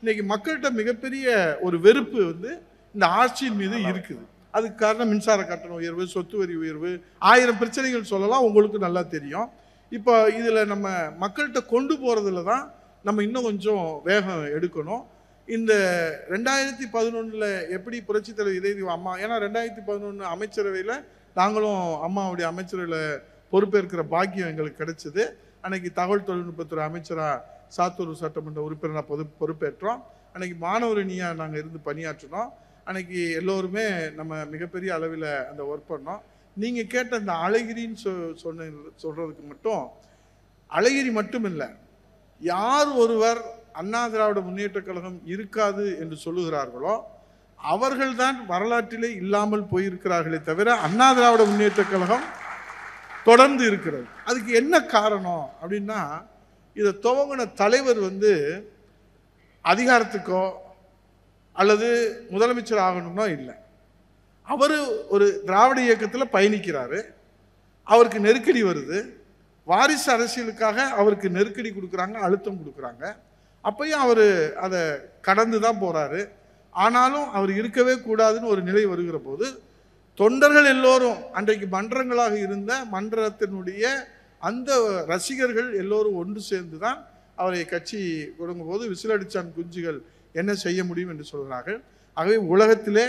இன்னைக்கு மக்கள்கிட்ட மிகப்பெரிய ஒரு வெறுப்பு வந்து இந்த ஆட்சியின் மீது இருக்குது. அதுக்கு காரணம் மின்சார கட்டண உயர்வு, சொத்து வரி உயர்வு, 1000 பிரச்சனைகள் சொல்லலாம், உங்களுக்கு நல்லா தெரியும். இப்போ இதில் நம்ம மக்கள்கிட்ட கொண்டு போகிறதுல தான் நம்ம இன்னும் கொஞ்சம் வேகம் எடுக்கணும். இந்த 2011 எப்படி புரட்சித் தலைவர் இதய அம்மா, ஏன்னா 2011 அமைச்சரவையில் நாங்களும் அம்மாவுடைய அமைச்சரவையில் பொறுப்பேற்கிற பாக்கியம் எங்களுக்கு கிடைச்சிது. அன்னைக்கு தகவல் தொழில்நுட்பத்துறை அமைச்சராக சாத்தூர் சட்டமன்ற உறுப்பினராக பொறுப்பேற்றோம். அன்னைக்கு மாணவர் அணியாக நாங்கள் இருந்து பணியாற்றினோம். அன்னைக்கு எல்லோருமே நம்ம மிகப்பெரிய அளவில் அந்த ஒர்க் பண்ணோம். நீங்கள் கேட்ட அந்த அழகிரின்னு சொல்கிறதுக்கு மட்டும், அழகிரி மட்டும் இல்லை, யார் ஒருவர் அண்ணா திராவிட முன்னேற்ற கழகம் இருக்காது என்று சொல்லுகிறார்களோ அவர்கள்தான் வரலாற்றிலே இல்லாமல் போயிருக்கிறார்களே தவிர அண்ணா திராவிட முன்னேற்ற கழகம் தொடர்ந்து இருக்கிறது. அதுக்கு என்ன காரணம் அப்படின்னா, இதை துவங்கின தலைவர் வந்து அதிகாரத்துக்கோ அல்லது முதலமைச்சர் ஆகணும்னா இல்லை, அவர் ஒரு திராவிட இயக்கத்தில் பயணிக்கிறாரு, அவருக்கு நெருக்கடி வருது, வாரிசு அரசியலுக்காக அவருக்கு நெருக்கடி கொடுக்குறாங்க, அழுத்தம் கொடுக்குறாங்க. அப்பையும் அவர் அதை கடந்து தான் போகிறாரு. ஆனாலும் அவர் இருக்கவே கூடாதுன்னு ஒரு நிலை வருகிற போது தொண்டர்கள் எல்லோரும், அன்றைக்கு மன்றங்களாக இருந்த மன்றத்தினுடைய அந்த ரசிகர்கள் எல்லோரும் ஒன்று சேர்ந்து தான் அவரை கட்சி கொடுக்கும் போது விசிலடிச்சான் குஞ்சுகள் என்ன செய்ய முடியும் என்று சொல்கிறார்கள். ஆகவே உலகத்திலே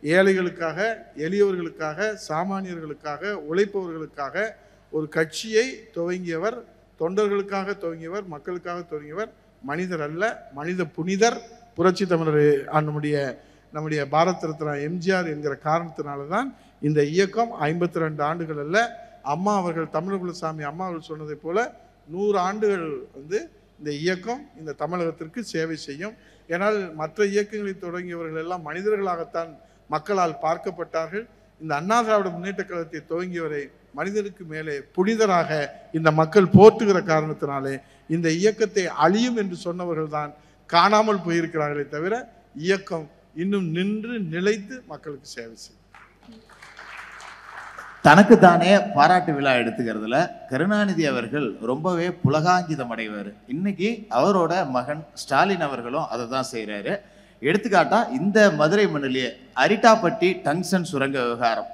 ஏழைகளுக்காக, எளியவர்களுக்காக, சாமானியர்களுக்காக, உழைப்பவர்களுக்காக ஒரு கட்சியை துவங்கியவர், தொண்டர்களுக்காக துவங்கியவர், மக்களுக்காக துவங்கியவர். மனிதர் அல்ல, மனித புனிதர். புரட்சி தமிழர் நம்முடைய பாரத் ரத்னா எம்ஜிஆர் என்கிற காரணத்தினால தான் இந்த இயக்கம் 52 ஆண்டுகள் அல்ல, அம்மா அவர்கள், தமிழ்குலசாமி அம்மா அவர்கள் சொன்னதை போல 100 ஆண்டுகள் இந்த இயக்கம் இந்த தமிழகத்திற்கு சேவை செய்யும். ஏனால் மற்ற இயக்கங்களை தொடங்கியவர்கள் எல்லாம் மனிதர்களாகத்தான் மக்களால் பார்க்கப்பட்டார்கள். இந்த அண்ணா திராவிட முன்னேற்ற கழகத்தை துவங்கியவரை மனிதனுக்கு மேலே புனிதராக இந்த மக்கள் போற்றுகிற காரணத்தினாலே இந்த இயக்கத்தை அழியும் என்று சொன்னவர்கள் தான் காணாமல் போயிருக்கிறார்களே தவிர இயக்கம் இன்னும் நின்று நிலைத்து மக்களுக்கு சேவை செய்யும். தனக்கு தானே பாராட்டு விழா எடுத்துக்கிறதுல கருணாநிதி அவர்கள் ரொம்பவே புலகாங்கிதம் அடைவார். இன்னைக்கு அவரோட மகன் ஸ்டாலின் அவர்களும் அதை தான் செய்கிறாரு. எடுத்துக்காட்டா இந்த மதுரை மண்ணிலேயே அரிட்டாப்பட்டி டங்ஷன் சுரங்க விவகாரம்,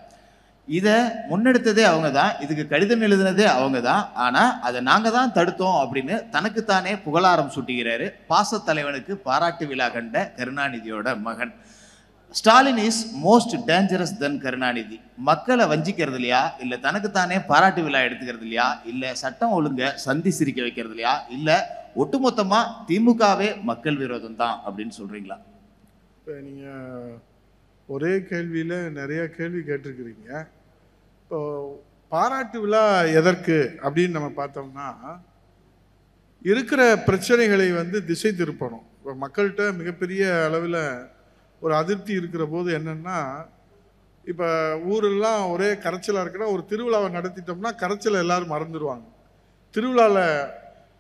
இதை முன்னெடுத்ததே அவங்க தான், இதுக்கு கடிதம் எழுதினதே அவங்க தான், ஆனால் அதை நாங்கள் தான் தடுத்தோம் அப்படின்னு தனக்குத்தானே புகழாரம் சூட்டுகிறாரு. பாசத்தலைவனுக்கு பாராட்டு விழா கண்ட கருணாநிதியோட மகன். ஸ்டாலின் இஸ் மோஸ்ட் டேஞ்சரஸ் தென் கருணாநிதி. மக்களை வஞ்சிக்கிறது இல்லையா, இல்லை தனக்குத்தானே பாராட்டு விழா எடுத்துக்கிறது இல்லையா, இல்லை சட்டம் ஒழுங்க சந்தி சிரிக்க வைக்கிறது இல்லையா, இல்லை ஒட்டுமொத்தமாக திமுகவே மக்கள் விரோதம் தான் அப்படின்னு சொல்கிறீங்களா? இப்போ நீங்கள் ஒரே கேள்வியில் நிறைய கேள்வி கேட்டிருக்கிறீங்க. இப்போ பாராட்டு விழா எதற்கு அப்படின்னு நம்ம பார்த்தோம்னா, இருக்கிற பிரச்சனைகளை திசை திருப்பணும். இப்போ மக்கள்கிட்ட மிகப்பெரிய அளவில் ஒரு அதிருப்தி இருக்கிற போது என்னென்னா, இப்போ ஊரெல்லாம் ஒரே கரைச்சலாக இருக்குன்னா ஒரு திருவிழாவை நடத்திட்டோம்னா கரைச்சலை எல்லோரும் மறந்துடுவாங்க. திருவிழாவில்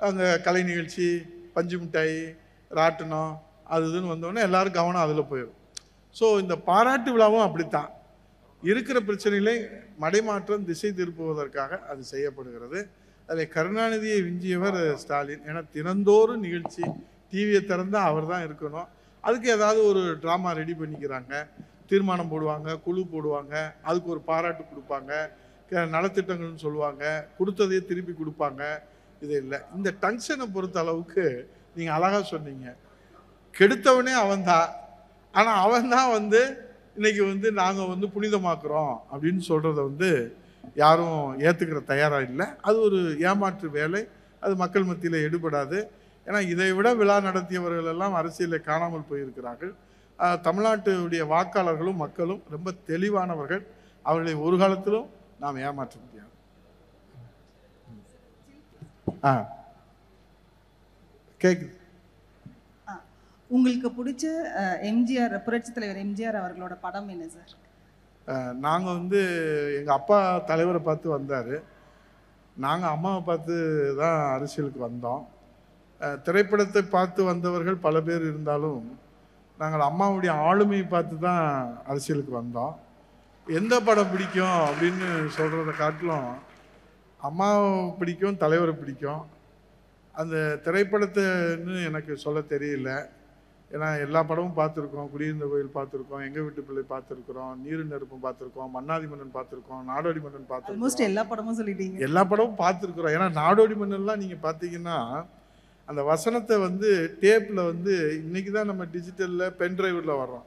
அங்கே கலை நிகழ்ச்சி, பஞ்சு மிட்டாய், ராட்டினம் அது இதுன்னு வந்தோடனே எல்லோரும் கவனம் அதில் போயிடும். ஸோ இந்த பாராட்டு விழாவும் அப்படித்தான். இருக்கிற பிரச்சனைகளை மடைமாற்றம் திசை திருப்புவதற்காக அது செய்யப்படுகிறது. அதில் கருணாநிதியை விஞ்சியவர் ஸ்டாலின். ஏன்னா தினந்தோறும் நிகழ்ச்சி, டிவியை திறந்தால் அவர் தான் இருக்கணும். அதுக்கு ஏதாவது ஒரு ட்ராமா ரெடி பண்ணிக்கிறாங்க, தீர்மானம் போடுவாங்க, குழு போடுவாங்க, அதுக்கு ஒரு பாராட்டு கொடுப்பாங்க, நலத்திட்டங்கள்னு சொல்லுவாங்க, கொடுத்ததையே திருப்பி கொடுப்பாங்க. இது இல்லை. இந்த டங்ஷனை பொறுத்த அளவுக்கு நீங்கள் அழகாக சொன்னீங்க, கெடுத்தவனே அவன்தான், ஆனால் அவன் தான் இன்னைக்கு நாங்கள் புனிதமாக்குறோம் அப்படின்னு சொல்கிறத யாரும் ஏற்றுக்கிற தயாராக இல்லை. அது ஒரு ஏமாற்று வேலை, அது மக்கள் மத்தியில் எடுபடாது. ஏன்னா இதை விட விழா நடத்தியவர்கள் எல்லாம் அரசியலில் காணாமல் போயிருக்கிறார்கள். தமிழ்நாட்டுடைய வாக்காளர்களும் மக்களும் ரொம்ப தெளிவானவர்கள். அவர்களை ஒரு காலத்திலும் நாம் ஏமாற்ற முடியாது. கேக்குது. உங்களுக்கு பிடிச்ச எம்ஜிஆர், புரட்சி தலைவர் எம்ஜிஆர் அவர்களோட படம் என்ன சார்? நாங்கள் எங்கள் அப்பா தலைவரை பார்த்து வந்தார், நாங்கள் அம்மாவை பார்த்து தான் அரசியலுக்கு வந்தோம். திரைப்படத்தை பார்த்து வந்தவர்கள் பல பேர் இருந்தாலும் நாங்கள் அம்மாவுடைய ஆளுமையை பார்த்து தான் அரசியலுக்கு வந்தோம். எந்த படம் பிடிக்கும் அப்படின்னு சொல்கிறத காட்டிலும் அம்மாவை பிடிக்கும், தலைவரை பிடிக்கும். அந்த திரைப்படத்தைன்னு எனக்கு சொல்ல தெரியல. ஏன்னா எல்லா படமும் பார்த்துருக்கோம். குடியிருந்த கோயில் பார்த்துருக்கோம், எங்கள் வீட்டு பிள்ளை பார்த்துருக்குறோம், நீரு நெருப்பும் பார்த்துருக்கோம், மன்னாதி மன்னன் பார்த்துருக்கோம், நாடோடி மன்னன் பார்த்துருக்கோம். எல்லா படமும் சொல்லிட்டீங்க. எல்லா படமும் பார்த்துருக்குறோம். ஏன்னா நாடோடி மன்னன்லாம் நீங்கள் பார்த்தீங்கன்னா அந்த வசனத்தை டேப்பில் இன்றைக்கி தான் நம்ம டிஜிட்டலில் பென்ட்ரைவில் வர்றோம்.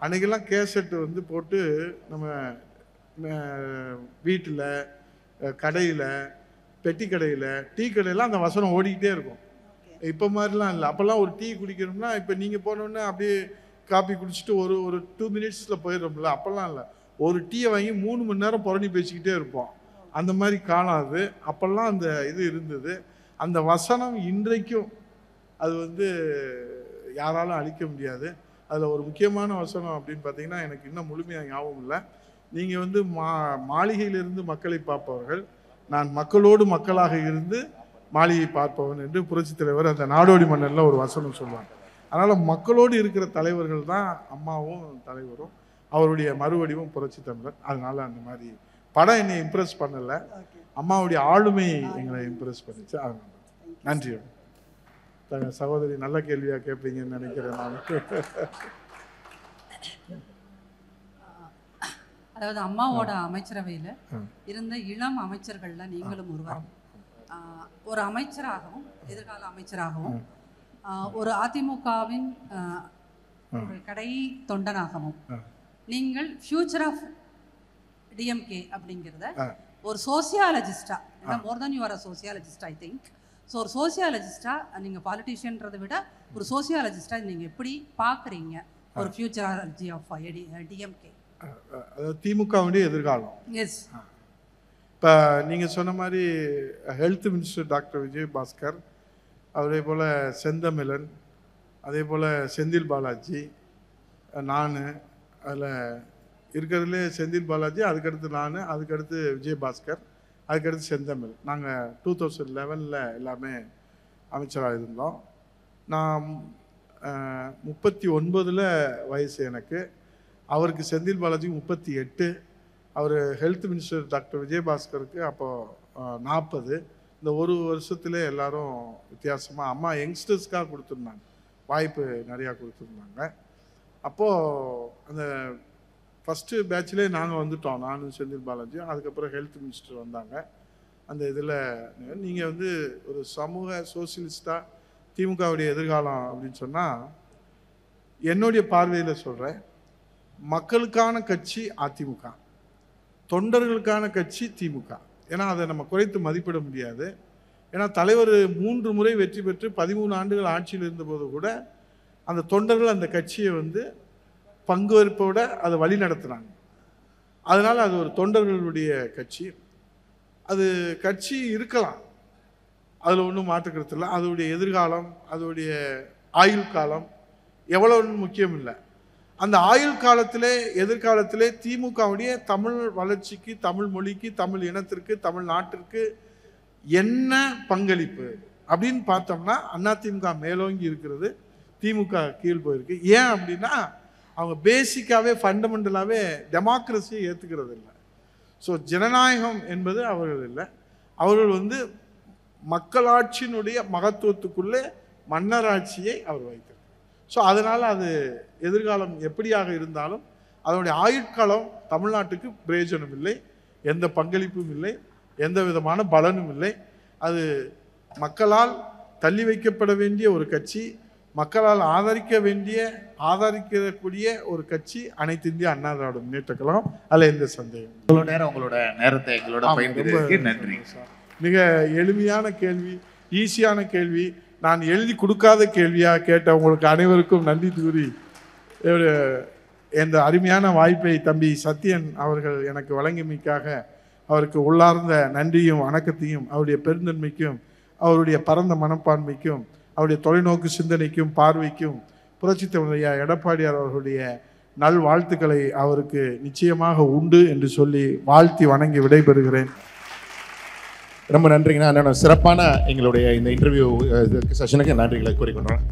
அன்றைக்கெல்லாம் கேசட்டு போட்டு நம்ம வீட்டில், கடையில், பெட்டி கடையில், டீ கடையில் அந்த வசனம் ஓடிக்கிட்டே இருக்கும். இப்போ மாதிரிலாம் இல்லை. அப்போல்லாம் ஒரு டீ குடிக்கணும்னா இப்போ நீங்கள் போனோன்னே அப்படியே காப்பி குடிச்சிட்டு ஒரு 2 மினிட்ஸில் போயிடுறோம்ல. அப்போல்லாம் இல்லை, ஒரு டீயை வாங்கி 3 மணி நேரம் புரணி பேசிக்கிட்டே இருப்போம். அந்த மாதிரி காலம் அது. அப்போல்லாம் அந்த இது இருந்தது. அந்த வசனம் இன்றைக்கும் அது யாராலும் அழிக்க முடியாது. அதில் ஒரு முக்கியமான வசனம் அப்படின்னு பார்த்தீங்கன்னா, எனக்கு இன்னும் முழுமையாக ஞாபகம் இல்லை. நீங்கள் மாளிகையிலிருந்து மக்களை பார்ப்பவர்கள், நான் மக்களோடு மக்களாக இருந்து மாளிகை பார்ப்பவன் என்று புரட்சி தலைவர் அந்த நாடோடி மன்னனில் ஒரு வசனம் சொல்லுவாங்க. அதனால் மக்களோடு இருக்கிற தலைவர்கள் தான் அம்மாவும் தலைவரும், அவருடைய மறுவடிவும் புரட்சி தமிழர். அதனால் அந்த மாதிரி படம் என்னை இம்ப்ரெஸ் பண்ணலை, அம்மாவுடைய ஆளுமை எங்களை இம்ப்ரெஸ் பண்ணிச்சு. அதனால நன்றி. சகோதரி நல்ல கேள்வியாக கேட்பீங்கன்னு நினைக்கிறேன் நான். அதாவது அம்மாவோட அமைச்சரவையில் இருந்த இளம் அமைச்சர்கள்ல நீங்களும் ஒருவர். ஒரு அமைச்சராகவும், எதிர்கால அமைச்சராகவும், ஒரு அதிமுகவின் ஒரு கடை தொண்டனாகவும் நீங்கள் ஃபியூச்சர் ஆஃப் டிஎம்கே அப்படிங்கிறத ஒரு சோசியாலஜிஸ்டா, more then you are a sociologist I think. So ஒரு சோசியாலஜிஸ்டா நீங்கள் பாலிட்டிஷியன்றதை விட ஒரு சோசியாலஜிஸ்டா நீங்கள் எப்படி பார்க்குறீங்க ஒரு ஃபியூச்சராலஜி ஆஃப் டிஎம்கே? திமுகவுடைய எதிர்காலம். எஸ். இப்போ நீங்கள் சொன்ன மாதிரி ஹெல்த் மினிஸ்டர் டாக்டர் விஜயபாஸ்கர், அதே போல் செந்தமிழன், அதே போல் செந்தில் பாலாஜி, நான் அதில் இருக்கிறதுலே செந்தில் பாலாஜி, அதுக்கடுத்து நான், அதுக்கடுத்து விஜயபாஸ்கர், அதுக்கடுத்து செந்தமிழ். நாங்கள் 2011 எல்லாமே அமைச்சராக இருந்தோம். நான் 39 வயசு எனக்கு. அவருக்கு செந்தில் பாலாஜிக்கு 38. அவர் ஹெல்த் மினிஸ்டர் டாக்டர் விஜயபாஸ்கருக்கு அப்போது 40. இந்த ஒரு வருஷத்துல எல்லாரும் வித்தியாசமாக அம்மா யங்ஸ்டர்ஸ்க்காக கொடுத்துருந்தாங்க, வாய்ப்பு நிறையா கொடுத்துருந்தாங்க. அப்போது அந்த ஃபஸ்ட்டு பேட்ச்லேயே நாங்கள் வந்துட்டோம், நானும் செந்தில் பாலாஜியும். அதுக்கப்புறம் ஹெல்த் மினிஸ்டர் வந்தாங்க. அந்த இதில் நீங்கள் வந்து ஒரு சமூக சோசியலிஸ்டாக திமுகவுடைய எதிர்காலம் அப்படின்னு சொன்னால், என்னுடைய பார்வையில் சொல்கிறேன், மக்களுக்கான கட்சி அதிமுக, தொண்டர்களுக்கான கட்சி திமுக. ஏன்னா அதை நம்ம குறைத்து மதிப்பிட முடியாது. ஏன்னா தலைவர் 3 முறை வெற்றி பெற்று 13 ஆண்டுகள் ஆட்சியில் இருந்தபோது கூட அந்த தொண்டர்கள் அந்த கட்சியை வந்து பங்குவெற்போட அதை வழி நடத்துனாங்க. அதனால் அது ஒரு தொண்டர்களுடைய கட்சி. அது கட்சி இருக்கலாம், அதில் ஒன்றும் மாற்றுக்கிறது இல்லை. அதோடைய எதிர்காலம், அதோடைய ஆயுள் காலம் எவ்வளோன்னு முக்கியம் இல்லை. அந்த ஆயுள் காலத்திலே, எதிர்காலத்திலே திமுகவுடைய தமிழ் வளர்ச்சிக்கு, தமிழ் மொழிக்கு, தமிழ் இனத்திற்கு, தமிழ் நாட்டிற்கு என்ன பங்களிப்பு அப்படின்னு பார்த்தோம்னா, அதிமுக மேலோங்கி இருக்கிறது, திமுக கீழ் போயிருக்கு. ஏன் அப்படின்னா, அவங்க பேசிக்காகவே ஃபண்டமெண்டலாகவே டெமோக்ரஸியை ஏற்றுக்கிறது இல்லை. ஸோ ஜனநாயகம் என்பது அவர்கள் இல்லை. அவர்கள் வந்து மக்களாட்சியினுடைய மகத்துவத்துக்குள்ளே மன்னராட்சியை அவர் வைத்திருக்கிறார். ஸோ அதனால் அது எதிர்காலம் எப்படியாக இருந்தாலும் அதனுடைய ஆயுட்காலம் தமிழ்நாட்டுக்கு பிரயோஜனம் இல்லை, எந்த பங்களிப்பும் இல்லை, எந்த விதமான பலனும் இல்லை. அது மக்களால் தள்ளி வைக்கப்பட வேண்டிய ஒரு கட்சி, மக்களால் ஆதரிக்கக்கூடிய ஒரு கட்சி அனைத்து இந்திய அண்ணா திராவிட முன்னேற்ற கழகம். அதில் எந்த சந்தேகம். இவ்வளோ நேரம் உங்களோட நேரத்தை எங்களோட பயன்படுத்தி நன்றி. மிக எளிமையான கேள்வி, ஈஸியான கேள்வி, நான் எழுதி கொடுக்காத கேள்வியாக கேட்ட உங்களுக்கு அனைவருக்கும் நன்றி கூறி, இந்த அருமையான வாய்ப்பை தம்பி சத்யன் அவர்கள் எனக்கு வழங்கியமைக்காக அவருக்கு உள்ளார்ந்த நன்றியும் வணக்கத்தையும், அவருடைய பெருந்தன்மைக்கும், அவருடைய பரந்த மனப்பான்மைக்கும், அவருடைய தொலைநோக்கு சிந்தனைக்கும், பார்வைக்கும் புரட்சித் தலைவர் எடப்பாடியார் அவர்களுடைய நல்வாழ்த்துக்களை அவருக்கு நிச்சயமாக உண்டு என்று சொல்லி வாழ்த்தி வணங்கி விடைபெறுகிறேன். ரொம்ப நன்றிங்கண்ணா. சிறப்பான எங்களுடைய இந்த இன்டர்வியூ செஷனுக்கு நன்றிகளை கூறிக்கொள்கிறோம்.